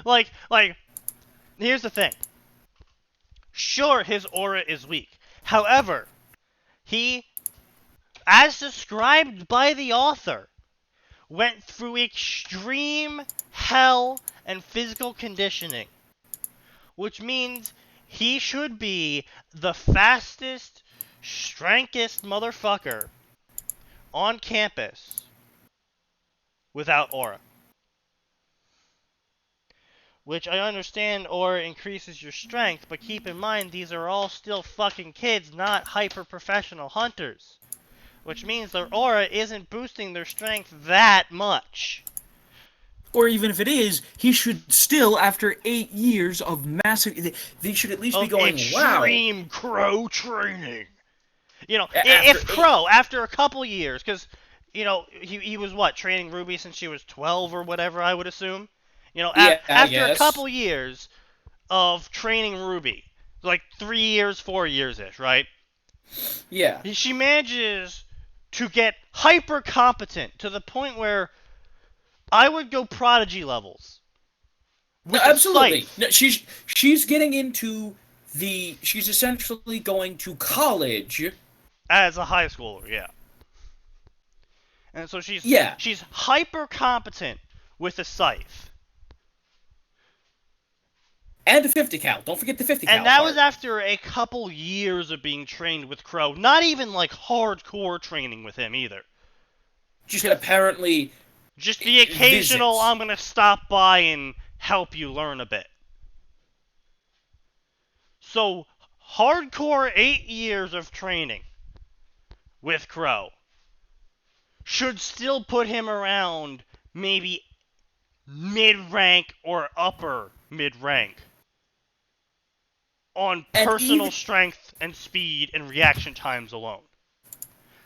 Like, here's the thing. Sure, his aura is weak. However, he, as described by the author, went through extreme hell and physical conditioning. Which means he should be the fastest, strongest motherfucker on campus without aura. Which I understand aura increases your strength, but keep in mind these are all still fucking kids, not hyper-professional hunters. Which means their aura isn't boosting their strength that much. or even if it is, he should still, after 8 years of massive, they should at least be going, wow. Extreme Crow training. After If Crow, after a couple years, because, he was what, training Ruby since she was 12 or whatever, I would assume? After a couple years of training Ruby, like 3 years, 4 years-ish, right? Yeah. She manages to get hyper competent to the point where I would go prodigy levels. No, absolutely. No, she's getting into she's essentially going to college as a high schooler, yeah. And so she's hyper competent with a scythe. And a 50 cal. Don't forget the 50 cal. And that was after a couple years of being trained with Crow. Not even like hardcore training with him either. Just apparently. Just the occasional, visits. I'm gonna stop by and help you learn a bit. So, hardcore 8 years of training with Crow should still put him around maybe mid-rank or upper mid-rank on personal strength and speed and reaction times alone.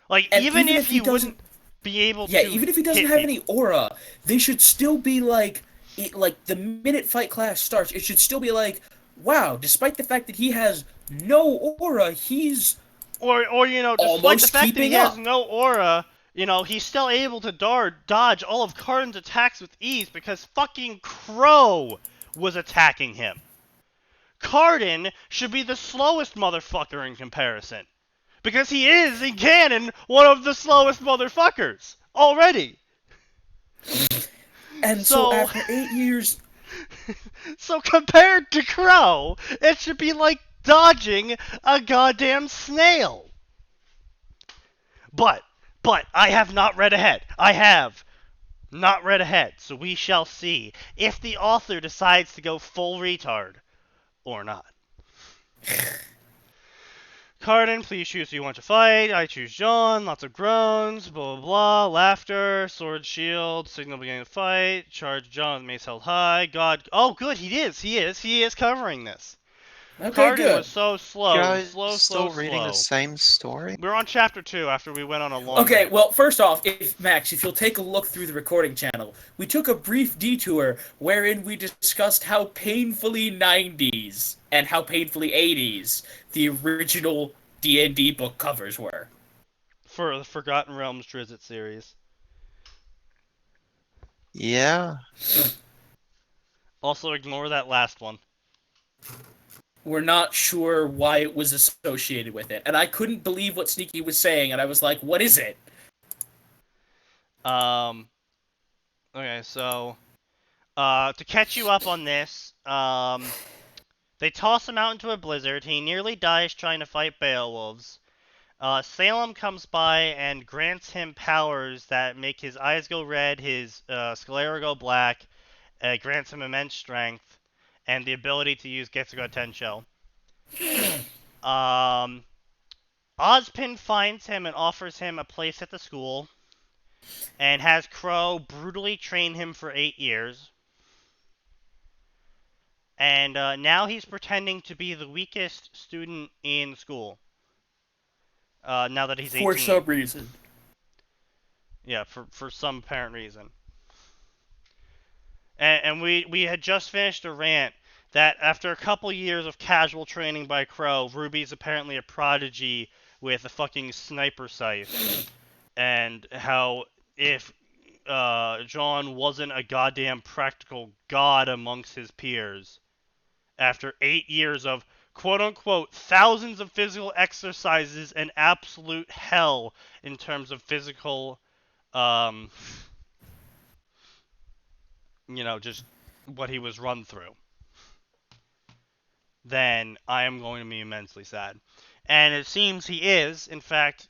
Like, even if he wouldn't be able to. Yeah, even if he doesn't have any aura, they should still be like the minute fight class starts, it should still be like, wow, despite the fact that he has no aura, he's despite the fact that he has no aura, he's still able to dodge all of Cardin's attacks with ease because fucking Crow was attacking him. Cardin should be the slowest motherfucker in comparison. Because he is, in canon, one of the slowest motherfuckers. Already. And so after 8 years... So compared to Crow, it should be like dodging a goddamn snail. But, I have not read ahead. I have not read ahead. So we shall see if the author decides to go full retard. Or not. Cardin, please choose who you want to fight. I choose John. Lots of groans. Blah, blah, blah. Laughter. Sword, shield. Signal beginning of fight. Charge John with mace held high. God. Oh, good. He is covering this. Okay, Cardin good. was so slow. Guys, Slow. reading the same story? We're on chapter 2 after we went on a long Okay, break. well, first off, if you'll take a look through the recording channel, we took a brief detour wherein we discussed how painfully 90s and how painfully 80s the original D&D book covers were. For the Forgotten Realms Drizzt series. Yeah. Also, ignore that last one. We're not sure why it was associated with it. And I couldn't believe what Sneaky was saying, and I was like, what is it? Okay, so, to catch you up on this, they toss him out into a blizzard. He nearly dies trying to fight Beowulfs. Salem comes by and grants him powers that make his eyes go red, his sclera go black, grants him immense strength and the ability to use Getsuga Tensho. Ozpin finds him and offers him a place at the school, and has Crow brutally train him for 8 years. And now he's pretending to be the weakest student in school. Now that he's 18. For some reason. Yeah, for some apparent reason. And we had just finished a rant that after a couple years of casual training by Crow, Ruby's apparently a prodigy with a fucking sniper sight. And how if John wasn't a goddamn practical god amongst his peers, after 8 years of quote-unquote thousands of physical exercises and absolute hell in terms of physical, just what he was run through, then I am going to be immensely sad. And it seems he is, in fact,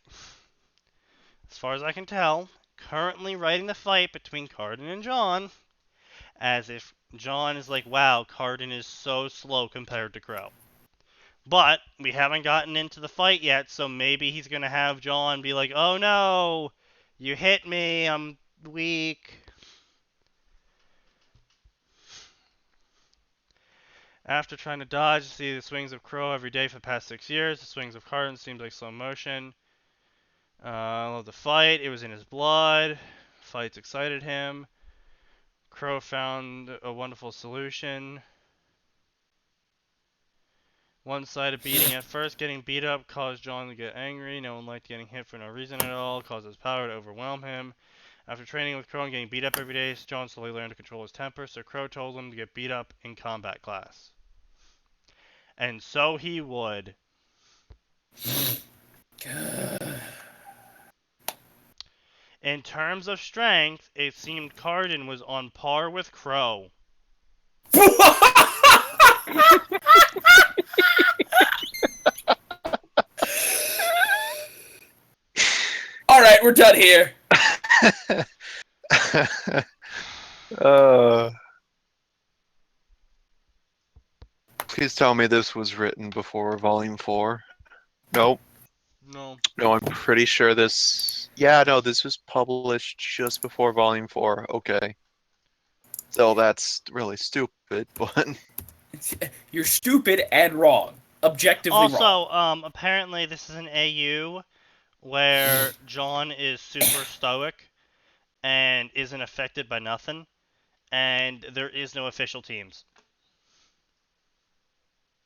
as far as I can tell, currently writing the fight between Cardin and John, as if John is like, wow, Cardin is so slow compared to Crow. But we haven't gotten into the fight yet, so maybe he's going to have John be like, oh no, you hit me, I'm weak. After trying to dodge, see the swings of Crow every day for the past 6 years. The swings of Cardin seemed like slow motion. I love the fight. It was in his blood. Fights excited him. Crow found a wonderful solution. One-sided beating at first. Getting beat up caused John to get angry. No one liked getting hit for no reason at all. Caused his power to overwhelm him. After training with Crow and getting beat up every day, John slowly learned to control his temper, so Crow told him to get beat up in combat class. And so he would. In terms of strength, it seemed Cardin was on par with Crow. All right, we're done here. Please tell me this was written before Volume 4. Nope. No. No, I'm pretty sure this... Yeah, no, this was published just before Volume 4. Okay. So that's really stupid, but... You're stupid and wrong. Objectively wrong. Also, apparently this is an AU where John is super stoic and isn't affected by nothing, and there is no official teams.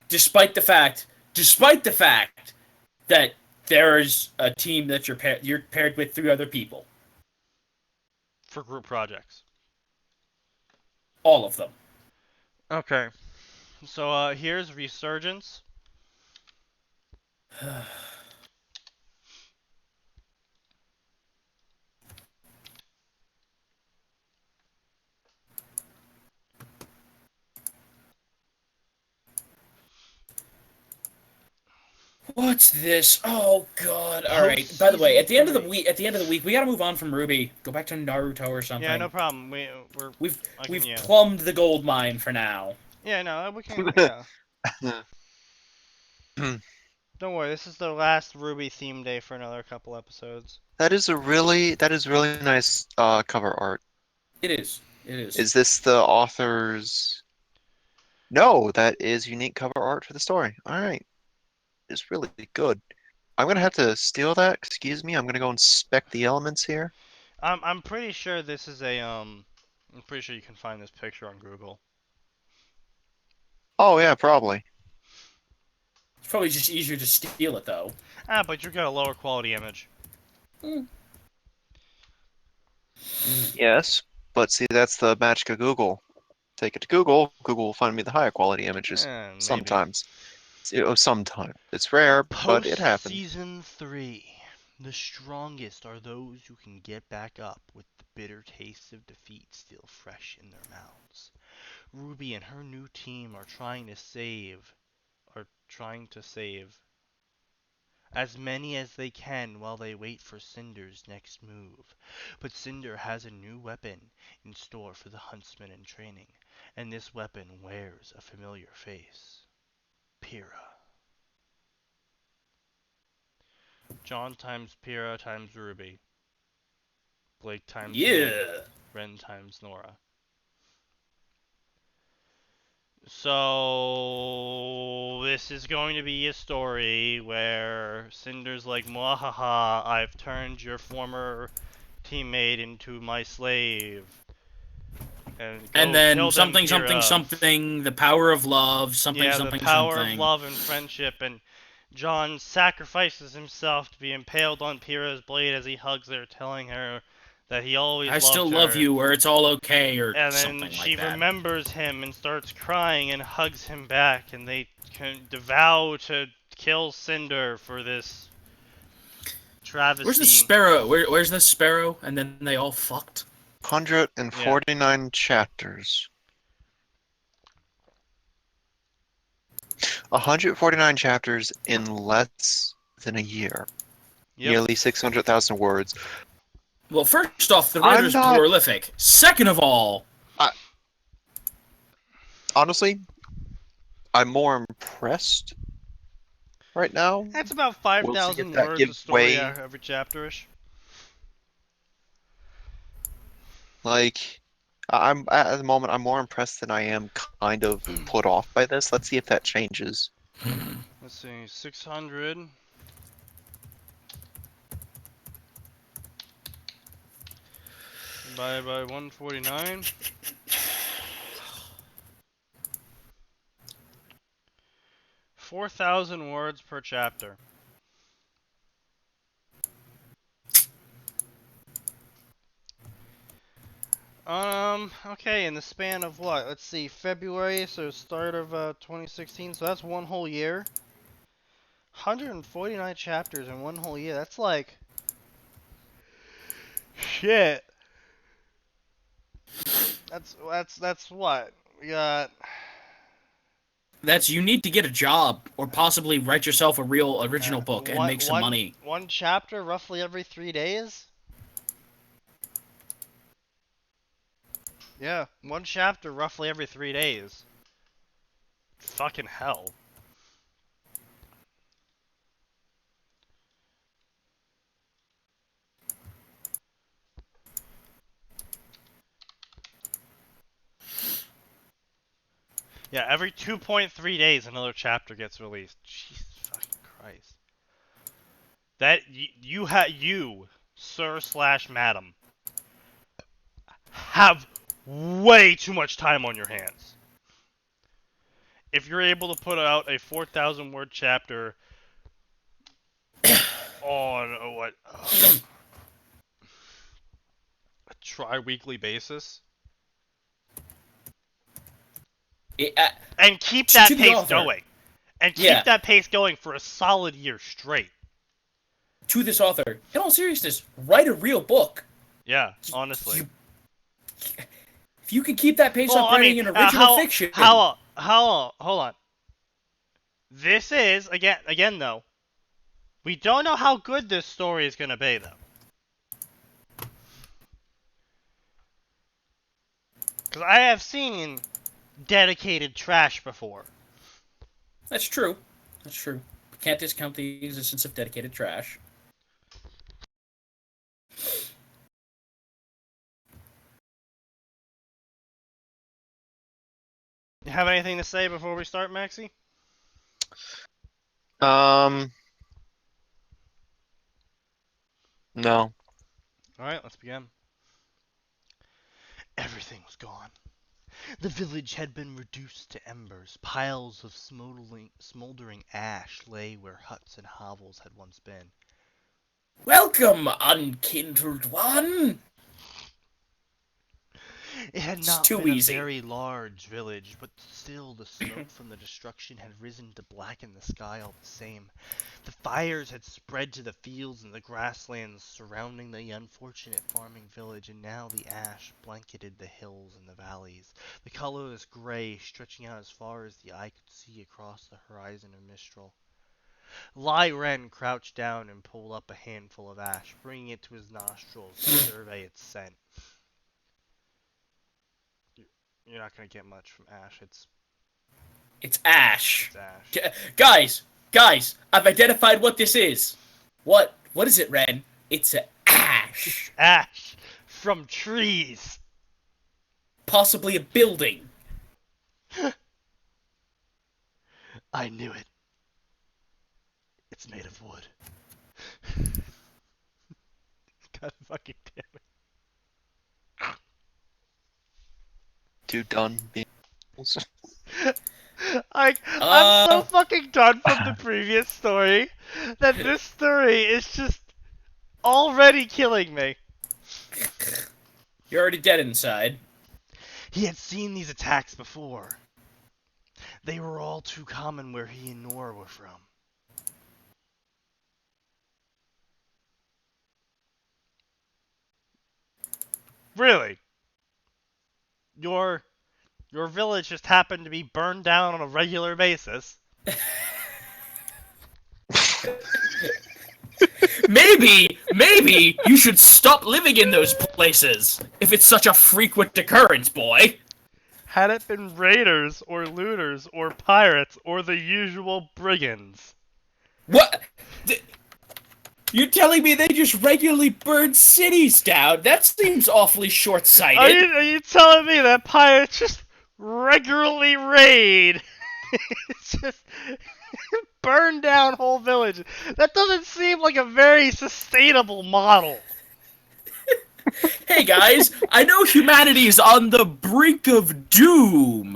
Despite the fact that there is a team that you're paired with 3 other people. For group projects. All of them. Okay. So, here's Resurgence. What's this? Oh god! All right. By the way, at the end of the week, we gotta move on from Ruby. Go back to Naruto or something. Yeah, no problem. We've plumbed the gold mine for now. Yeah, no, we can. Yeah. Don't worry. This is the last Ruby theme day for another couple episodes. That is really nice cover art. It is. It is. Is this the author's... No, that is unique cover art for the story. All right. It's really good. I'm gonna have to steal that. Excuse me. I'm gonna go inspect the elements here. I'm pretty sure this is a I'm pretty sure you can find this picture on Google. Oh yeah, probably. It's probably just easier to steal it though. But you got a lower quality image. Yes, but see, that's the magic of Google. Take it to Google. Google will find me the higher quality images. Maybe. Sometimes. Sometimes. It's rare, but it happens. Season 3. The strongest are those who can get back up with the bitter taste of defeat still fresh in their mouths. Ruby and her new team are trying to save as many as they can while they wait for Cinder's next move. But Cinder has a new weapon in store for the huntsman in training, and this weapon wears a familiar face. Pyrrha. John times Pyrrha times Ruby. Blake times me. Yeah. Ren times Nora. So this is going to be a story where Cinder's like, "Mwahaha, I've turned your former teammate into my slave." And And go then kill them, something, something, Pyrrha. something, the power of love, something, Yeah, the something, power of something. love and friendship, and John sacrifices himself to be impaled on Pyrrha's blade as he hugs her, telling her that he always I still loved love her. you, or it's all okay, or And then something she like that. remembers him and starts crying and hugs him back, and they can vow to kill Cinder for this travesty. Where's the sparrow? Where's the sparrow? And then they all fucked. 149 chapters. 149 chapters in less than a year. Yep. Nearly 600,000 words. Well, first off, the I'm writer's not- prolific. Second of all, Honestly, I'm more impressed right now. That's about We'll see if 5,000 that words gives a story way. every chapter-ish. Like, I'm at the moment, I'm more impressed than I am kind of put off by this. Let's see if that changes. Let's see, 600. Divided by 149. 4,000 words per chapter. Okay, in the span of what? Let's see, February, so start of 2016, so that's one whole year. 149 chapters in one whole year, that's like... Shit. That's what? We got... you need to get a job, or possibly write yourself a real original book and make some money. One chapter roughly every 3 days? Yeah, one chapter roughly every 3 days. Fucking hell. Yeah, every 2.3 days another chapter gets released. Jesus fucking Christ. That you, sir slash madam, have way too much time on your hands. If you're able to put out a 4,000 word chapter on a tri-weekly basis, and keep that pace going, and keep that pace going for a solid year straight. To this author, in all seriousness, write a real book. Yeah, honestly. If you can keep that pace up writing an original fiction. Hold on. This is, again though, we don't know how good this story is gonna be, though. Because I have seen dedicated trash before. That's true. That's true. Can't discount the existence of dedicated trash. You have anything to say before we start, Maxie? No. Alright, let's begin. Everything was gone. The village had been reduced to embers. Piles of smoldering ash lay where huts and hovels had once been. Welcome, unkindled one! It had not been a very large village, but still the smoke from the destruction had risen to blacken the sky all the same. The fires had spread to the fields and the grasslands surrounding the unfortunate farming village, and now the ash blanketed the hills and the valleys, the colorless gray stretching out as far as the eye could see across the horizon of Mistral. Lai Ren crouched down and pulled up a handful of ash, bringing it to his nostrils to survey its scent. You're not gonna get much from ash. It's ash. It's ash. Guys, I've identified what this is. What is it, Ren? It's a ash. Ash from trees. Possibly a building. I knew it. It's made of wood. God fucking damn it. Too done being. I'm so fucking done from the previous story that this story is just already killing me. You're already dead inside. He had seen these attacks before. They were all too common where he and Nora were from. Really? Your village just happened to be burned down on a regular basis. Maybe you should stop living in those places if it's such a frequent occurrence, boy. Had it been raiders or looters or pirates or the usual brigands. What? You're telling me they just regularly burn cities down? That seems awfully short-sighted. Are you telling me that pirates just regularly raid? It's just burn down whole villages. That doesn't seem like a very sustainable model. Hey guys, I know humanity is on the brink of doom.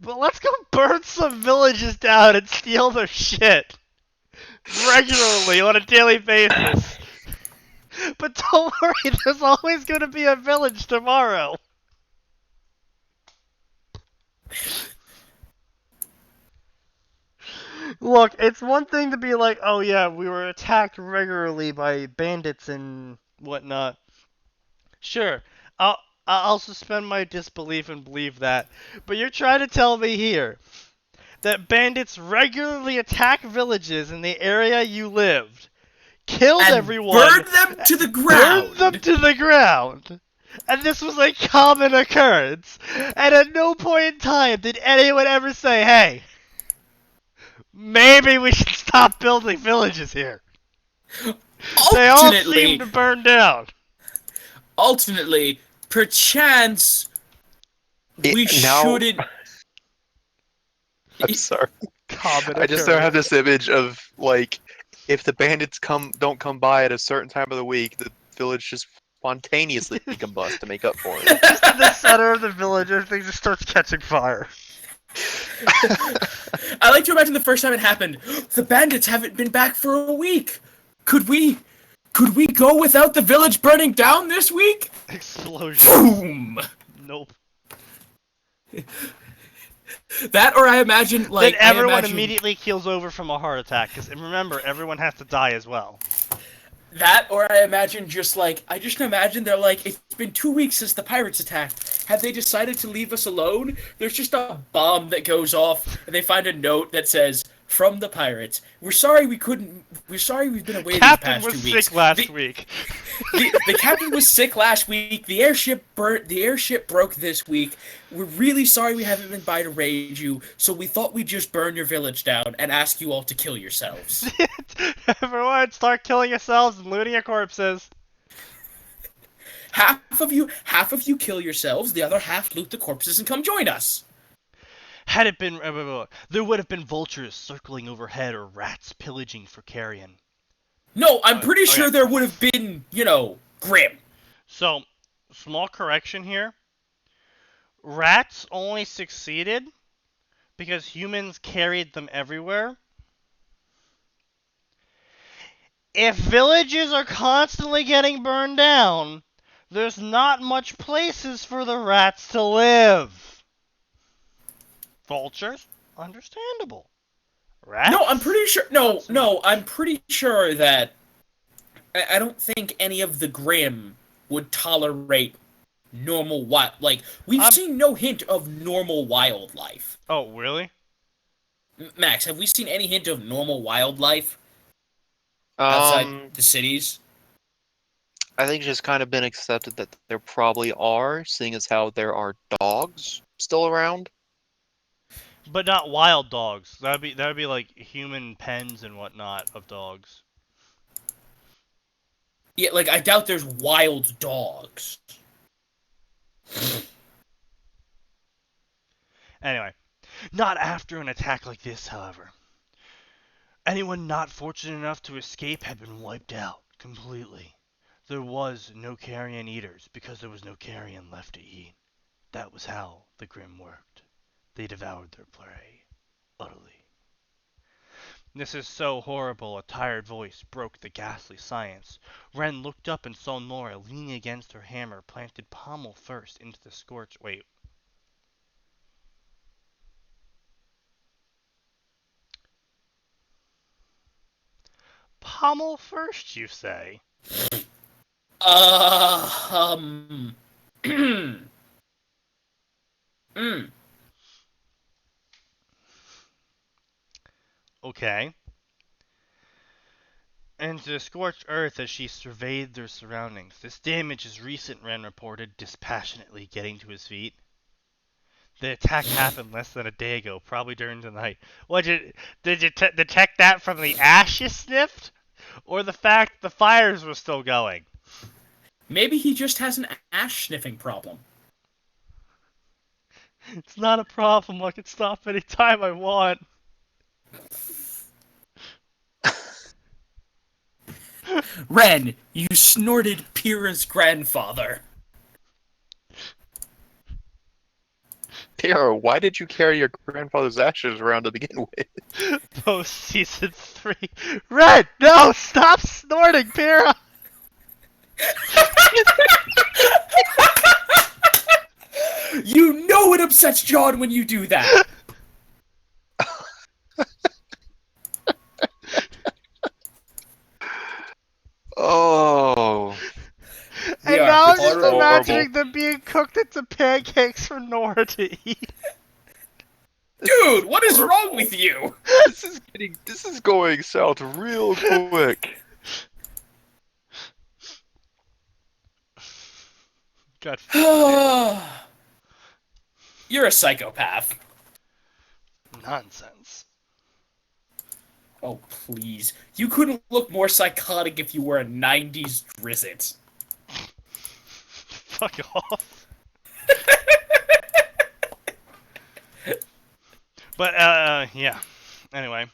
But let's go burn some villages down and steal their shit. Regularly, on a daily basis. But don't worry, there's always going to be a village tomorrow. Look, it's one thing to be like, oh yeah, we were attacked regularly by bandits and whatnot. Sure, I'll suspend my disbelief and believe that. But you're trying to tell me here that bandits regularly attack villages in the area you lived, killed and everyone, burned them to the ground. Burned them to the ground. And this was a common occurrence. And at no point in time did anyone ever say, hey, maybe we should stop building villages here. They all seem to burn down. Ultimately, perchance, we shouldn't... I'm sorry. Common I just don't have this image of, like, if the bandits don't come by at a certain time of the week, the village just spontaneously combust to make up for it. Just in the center of the village, everything just starts catching fire. I like to imagine the first time it happened. The bandits haven't been back for a week. Could we go without the village burning down this week? Explosion. Boom! Nope. That, or I imagine, like... Then everyone immediately keels over from a heart attack, because remember, everyone has to die as well. That, or I imagine just, like... I just imagine they're like, it's been 2 weeks since the pirates attacked. Have they decided to leave us alone? There's just a bomb that goes off, and they find a note that says, from the pirates, we're sorry we've been away these past 2 weeks. Captain was sick last week. The captain was sick last week. The airship broke this week. We're really sorry we haven't been by to raid you, so we thought we'd just burn your village down and ask you all to kill yourselves. Everyone, start killing yourselves and looting your corpses. Half of you kill yourselves, the other half loot the corpses and come join us. Had it been, there would have been vultures circling overhead or rats pillaging for carrion. No, I'm pretty sure there would have been, Grim. So, small correction here. Rats only succeeded because humans carried them everywhere. If villages are constantly getting burned down, there's not much places for the rats to live. Vultures? Understandable. Rats? No, I'm pretty sure... No, I'm pretty sure that... I don't think any of the Grimm would tolerate normal wild... Like, we've seen no hint of normal wildlife. Oh, really? Max, have we seen any hint of normal wildlife outside Um, the cities? I think it's just kind of been accepted that there probably are, seeing as how there are dogs still around. But not wild dogs. That would be like human pens and whatnot of dogs. Yeah, like I doubt there's wild dogs. Anyway, not after an attack like this, however. Anyone not fortunate enough to escape had been wiped out completely. There was no carrion eaters because there was no carrion left to eat. That was how the Grimm worked. They devoured their prey utterly. This is so horrible, a tired voice broke the ghastly silence. Ren looked up and saw Nora leaning against her hammer, planted pommel first into the scorch. Wait. Pommel first, you say? Um. mm. Okay. Into the scorched earth as she surveyed their surroundings. This damage is recent, Ren reported, dispassionately getting to his feet. The attack happened less than a day ago, probably during the night. Did you detect that from the ash you sniffed? Or the fact the fires were still going? Maybe he just has an ash sniffing problem. It's not a problem, I can stop anytime I want. Ren, you snorted Pyrrha's grandfather. Pierre, why did you carry your grandfather's ashes around to begin with? Post season 3. Red! No! Stop snorting, Pyrrha! You know it upsets John when you do that. Oh, We And are now I'm this is just utterly imagining horrible. them being cooked into pancakes for Nora to eat. This is Dude, what is wrong horrible. with you? This is going south real quick. God forbid. You're a psychopath. Nonsense. Oh, please. You couldn't look more psychotic if you were a 90s Drizzt. Fuck off. But, yeah. Anyway.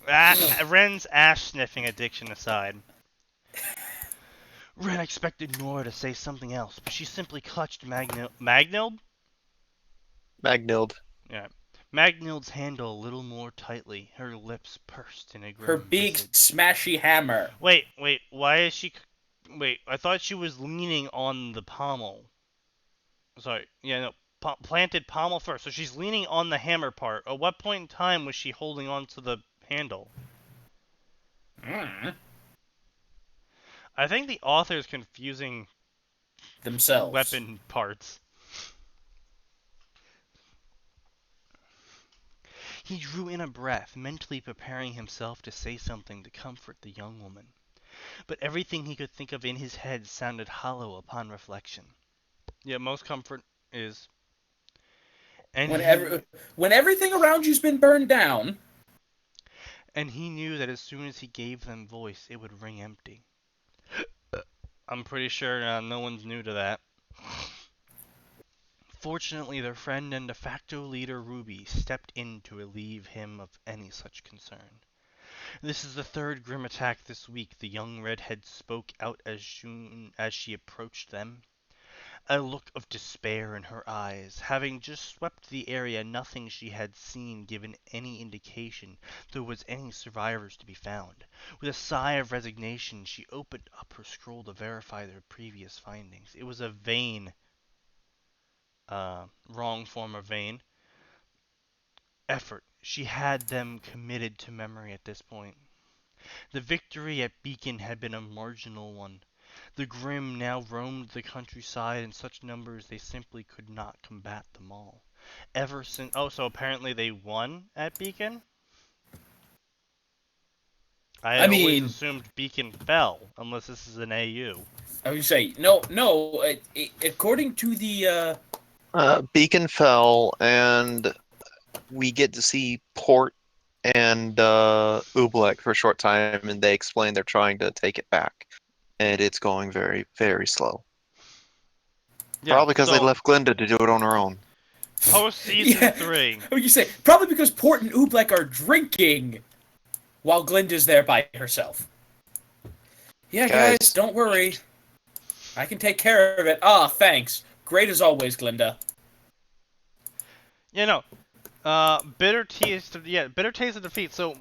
Ren's ash sniffing addiction aside. Ren expected Nora to say something else, but she simply clutched Magnilde? Magnild. Yeah. Magnilde's handle a little more tightly, her lips pursed in a Her grim big, visage. smashy hammer. Wait, why is she... Wait, I thought she was leaning on the pommel. Sorry, yeah, no, planted pommel first, so she's leaning on the hammer part. At what point in time was she holding on to the handle? I think the author is confusing Themselves. weapon parts. He drew in a breath, mentally preparing himself to say something to comfort the young woman. But everything he could think of in his head sounded hollow upon reflection. Yeah, most comfort is... And When everything around you's been burned down. And he knew that as soon as he gave them voice, it would ring empty. I'm pretty sure no one's new to that. Fortunately, their friend and de facto leader Ruby stepped in to relieve him of any such concern. This is the third grim attack this week, the young redhead spoke out as soon as she approached them. A look of despair in her eyes. Having just swept the area, nothing she had seen given any indication there was any survivors to be found. With a sigh of resignation, she opened up her scroll to verify their previous findings. It was a vain, wrong form of vain, effort. She had them committed to memory at this point. The victory at Beacon had been a marginal one. The Grimm now roamed the countryside in such numbers they simply could not combat them all. ever since. Oh, so apparently they won at Beacon? I I had always mean, assumed Beacon fell, unless this is an AU. I would say no. According to the Beacon fell, and we get to see Port and Oobleck for a short time, and they explain they're trying to take it back, and it's going very, very slow. Yeah, Probably because they so left Glinda to do it on her own. post season yeah, 3. what would you say? Probably because Port and Oobleck are drinking while Glinda's there by herself. Yeah, guys, Guys, don't worry. I can take care of it. Ah, thanks. Great as always, Glinda. You know, bitter taste of defeat. So,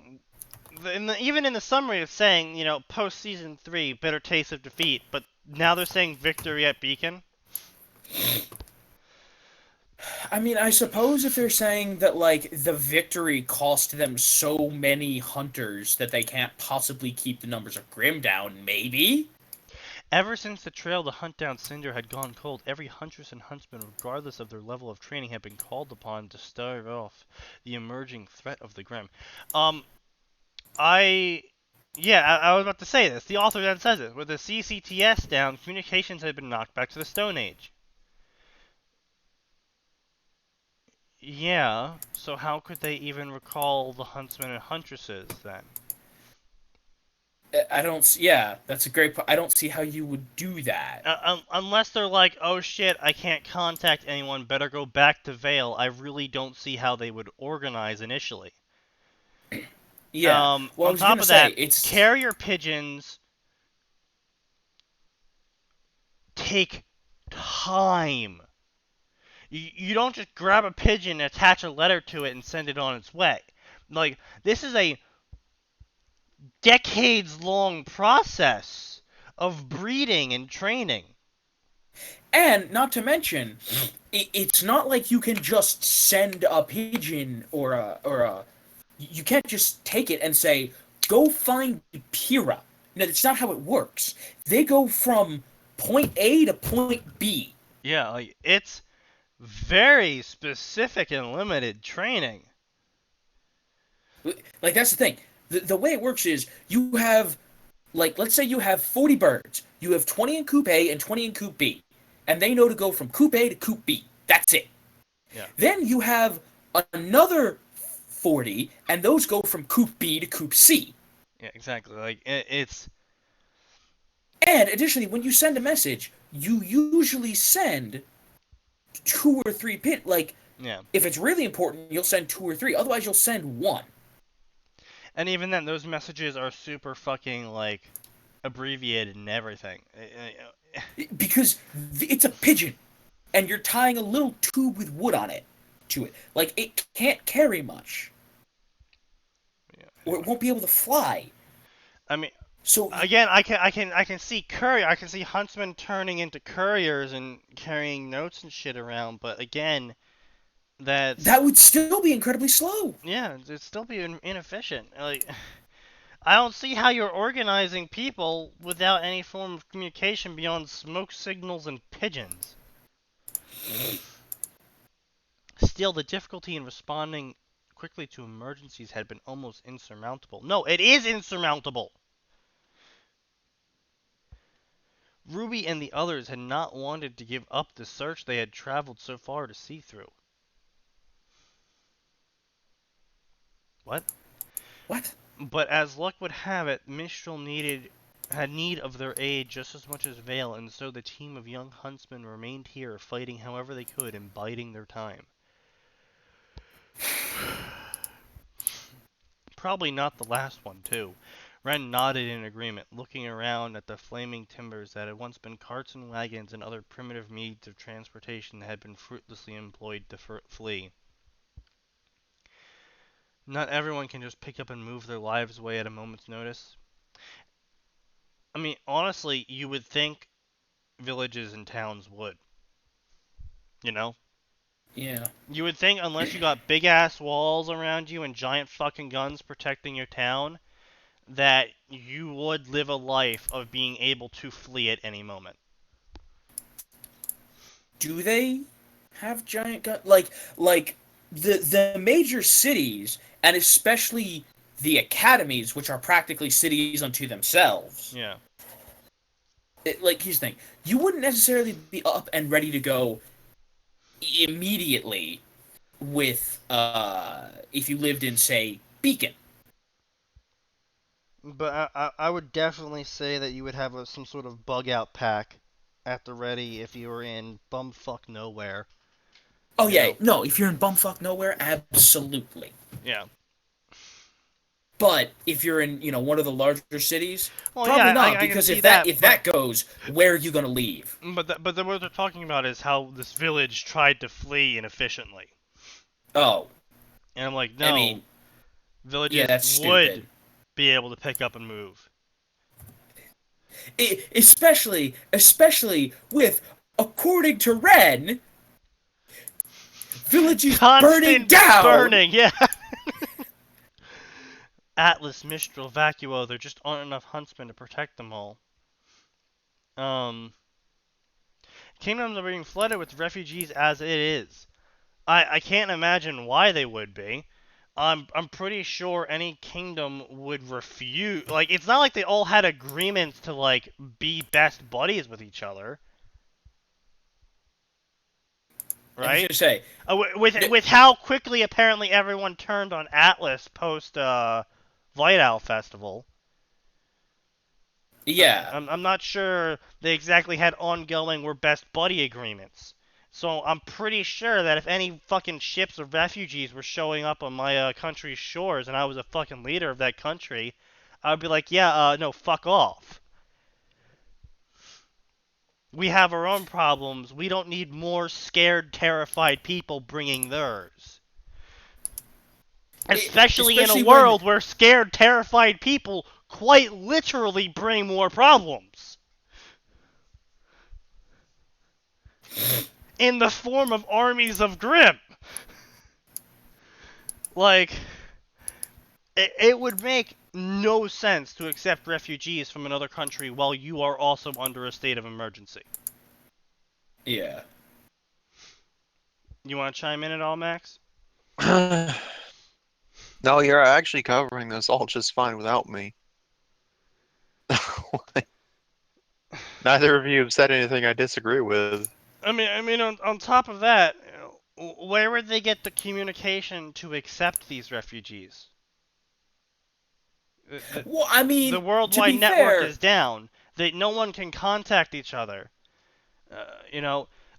even in the summary, it's saying, post season 3, bitter taste of defeat. But now they're saying victory at Beacon. I mean, I suppose if they're saying that, like, the victory cost them so many hunters that they can't possibly keep the numbers of Grim down, maybe? Ever since the trail to hunt down Cinder had gone cold, every huntress and huntsman, regardless of their level of training, had been called upon to stave off the emerging threat of the Grim. I was about to say this. The author then says it. With the CCTS down, communications had been knocked back to the Stone Age. Yeah, so how could they even recall the huntsmen and huntresses then? I don't. Yeah, that's a great point. I don't see how you would do that. Unless they're like, oh shit, I can't contact anyone, better go back to Vale. I really don't see how they would organize initially. Yeah. Well, I On was top gonna of say that, it's carrier pigeons take time. You don't just grab a pigeon, attach a letter to it, and send it on its way. Like, this is a decades-long process of breeding and training. and not to mention, it's not like you can just send a pigeon or a. You can't just take it and say, "Go find Pyrrha." No, that's not how it works. They go from point A to point B. Yeah, like, it's very specific and limited training. Like that's the thing. The way it works is you have, like, let's say you have 40 birds. You have 20 in coop A and 20 in coop B, and they know to go from coop A to coop B. That's it. Yeah. Then you have another 40, and those go from coop B to coop C. Yeah, exactly. Like, it's... And additionally, when you send a message, you usually send 2 or 3 pin. Like, Yeah. if it's really important, you'll send 2 or 3. Otherwise, you'll send 1. And even then, those messages are super fucking, like, abbreviated and everything. Because it's a pigeon, and you're tying a little tube with wood on it to it. Like, it can't carry much, Yeah, or it won't be able to fly. I mean, So again, I can see I can see huntsmen turning into couriers and carrying notes and shit around. But again, that would still be incredibly slow. yeah, it'd still be inefficient. Like, I don't see how you're organizing people without any form of communication beyond smoke signals and pigeons. Still, the difficulty in responding quickly to emergencies had been almost insurmountable. No, it is insurmountable! Ruby and the others had not wanted to give up the search they had traveled so far to see through. What? What? But as luck would have it, Mistral had need of their aid just as much as Vale, and so the team of young huntsmen remained here, fighting however they could and biding their time. Probably not the last one, too. Ren nodded in agreement, looking around at the flaming timbers that had once been carts and wagons and other primitive means of transportation that had been fruitlessly employed to flee. Not everyone can just pick up and move their lives away at a moment's notice. I mean, honestly, you would think villages and towns would. You know? Yeah. You would think unless you got big-ass walls around you and giant fucking guns protecting your town, that you would live a life of being able to flee at any moment. Do they? have giant guns. Like the major cities, and especially the academies, which are practically cities unto themselves. Yeah. Like, here's the thing: you wouldn't necessarily be up and ready to go immediately with if you lived in, say, Beacon. But I would definitely say that you would have some sort of bug out pack at the ready if you were in bumfuck nowhere. Oh You yeah, know? no, if you're in bumfuck nowhere, absolutely. Yeah. But if you're in, one of the larger cities, Well, probably yeah, not, I can because see if that that, if but that goes, where are you gonna leave? but then what they're talking about is how this village tried to flee inefficiently, Oh, and I'm like, I no, mean, yeah, villages that's would stupid. be able to pick up and move. Especially with, according to Ren, villages burning Constant down. burning, yeah. Atlas, Mistral, Vacuo, there just aren't enough huntsmen to protect them all. Kingdoms are being flooded with refugees as it is. I can't imagine why they would be. I'm pretty sure any kingdom would refuse. Like, it's not like they all had agreements to, like, be best buddies with each other, I was right? gonna say, With how quickly apparently everyone turned on Atlas post White Owl Festival. yeah. I'm not sure they exactly had ongoing or best buddy agreements. So I'm pretty sure that if any fucking ships of refugees were showing up on my country's shores and I was a fucking leader of that country, I'd be like, yeah, no, fuck off. We have our own problems. We don't need more scared, terrified people bringing theirs. Especially in a Especially when, world where scared, terrified people quite literally bring more problems. In the form of armies of Grimm. Like, it would make no sense to accept refugees from another country while you are also under a state of emergency. yeah. You want to chime in at all, Max? No, you're actually covering this all just fine without me. Neither of you have said anything I disagree with. I mean, on top of that, where would they get the communication to accept these refugees? Well, I The mean, to worldwide be network fair, is down. No one can contact each other.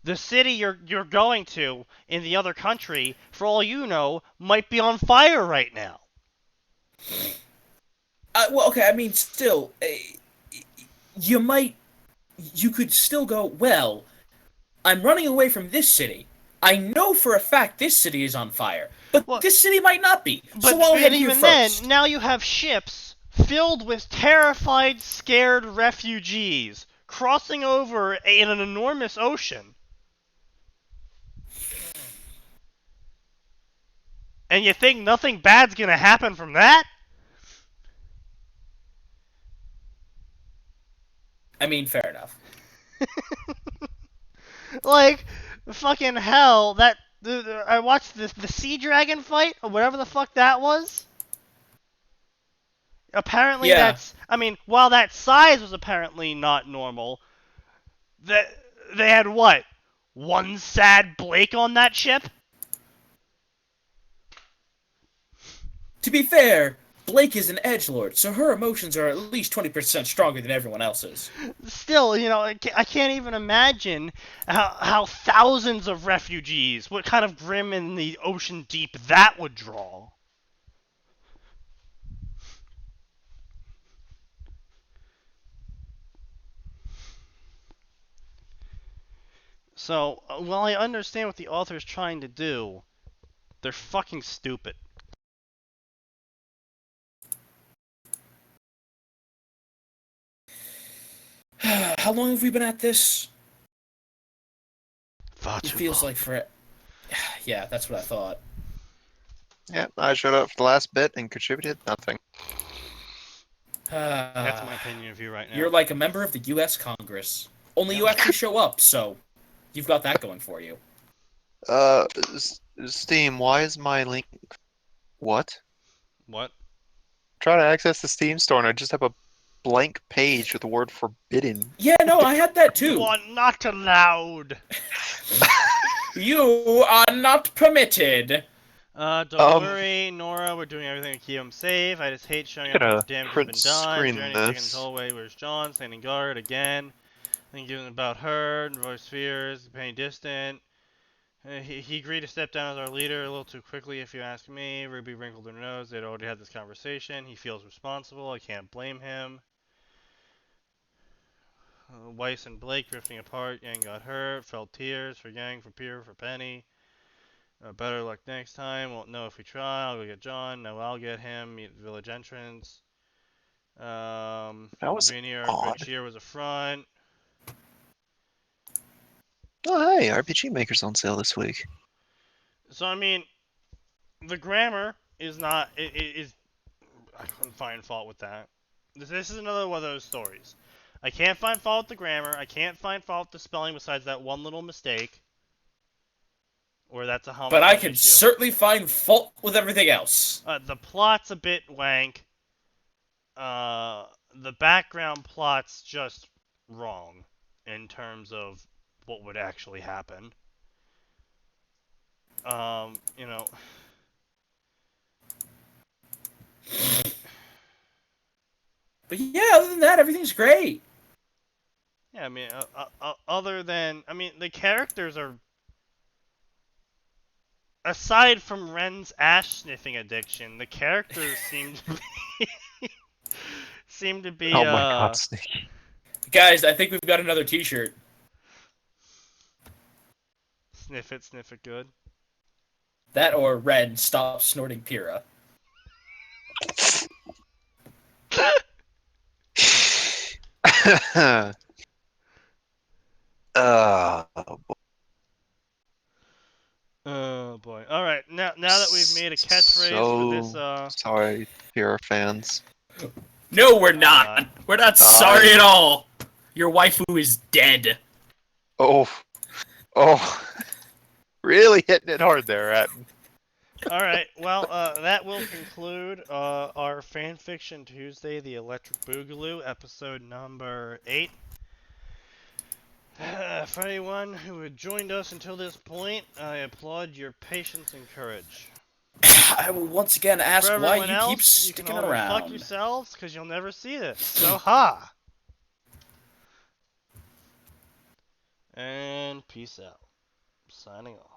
The city you're going to in the other country, for all you know, might be on fire right now. well, okay, I mean, still, you might, you could still go, well, I'm running away from this city. I know for a fact this city is on fire, but Well, this city might not be. but So I'll head here even first. then, now you have ships filled with terrified, scared refugees crossing over in an enormous ocean. And you think nothing bad's gonna happen from that? I mean, fair enough. Like, fucking hell, I watched the Sea Dragon fight, or whatever the fuck that was. Apparently Yeah. while that size was apparently not normal, that they had what? One sad Blake on that ship? To be fair, Blake is an edgelord, so her emotions are at least 20% stronger than everyone else's. Still, I can't even imagine how thousands of refugees, what kind of grim in the ocean deep that would draw. So, while I understand what the author's trying to do, they're fucking stupid. How long have we been at this? Far It too feels long. like for it. Yeah, that's what I thought. Yeah, I showed up for the last bit and contributed nothing. That's my opinion of you right now. You're like a member of the U.S. Congress. Only you actually show up, so you've got that going for you. Steam, why is my link... What? What? Trying to access the Steam store and I just have a blank page with the word forbidden. Yeah, no, I had that You too. are not allowed. You are not permitted. Don't worry, Nora. We're doing everything to keep him safe. I just hate showing up Gotta after damage has print been done. screen Journey's taking this. toll. Wait, where's John? Standing guard again. Thinking about her. Voice fears. Pain distant. He agreed to step down as our leader a little too quickly, if you ask me. Ruby wrinkled her nose. They'd already had this conversation. He feels responsible. I can't blame him. Weiss and Blake drifting apart. Yang got hurt. Felt tears for Yang, for Pierre, for Penny. Better luck next time. Won't know if we try. I'll go get John. No, I'll get him. Meet village entrance. That was Rainier odd. Cheer was a front. Oh, hey, RPG Maker's on sale this week. So I mean, the grammar is not. It is. I couldn't find fault with that. This is another one of those stories. I can't find fault with the grammar. I can't find fault with the spelling besides that one little mistake. Or that's a homage But I can issue. certainly find fault with everything else. The plot's a bit wank. The background plot's just wrong in terms of what would actually happen. You know. But yeah, other than that, everything's great. Yeah, I mean, other than, I mean, the characters are, aside from Ren's ash sniffing addiction, the characters seem to be, Oh my god, Snake. Guys, I think we've got another t-shirt. sniff it good. That or Ren, stop snorting Pyrrha. Oh boy. All right, now that we've made a catchphrase for this, sorry, Pyrrha fans. No, we're not. We're not sorry I- at all. Your waifu is dead. Oh, really hitting it hard there, Atin. all right. Well, that will conclude our Fanfiction Tuesday, the Electric Boogaloo, episode number 8. For anyone who had joined us until this point, I applaud your patience and courage. I will once again ask For why everyone you else, keep you sticking can all around. fuck yourselves, because you'll never see this. So ha! And peace out. Signing off.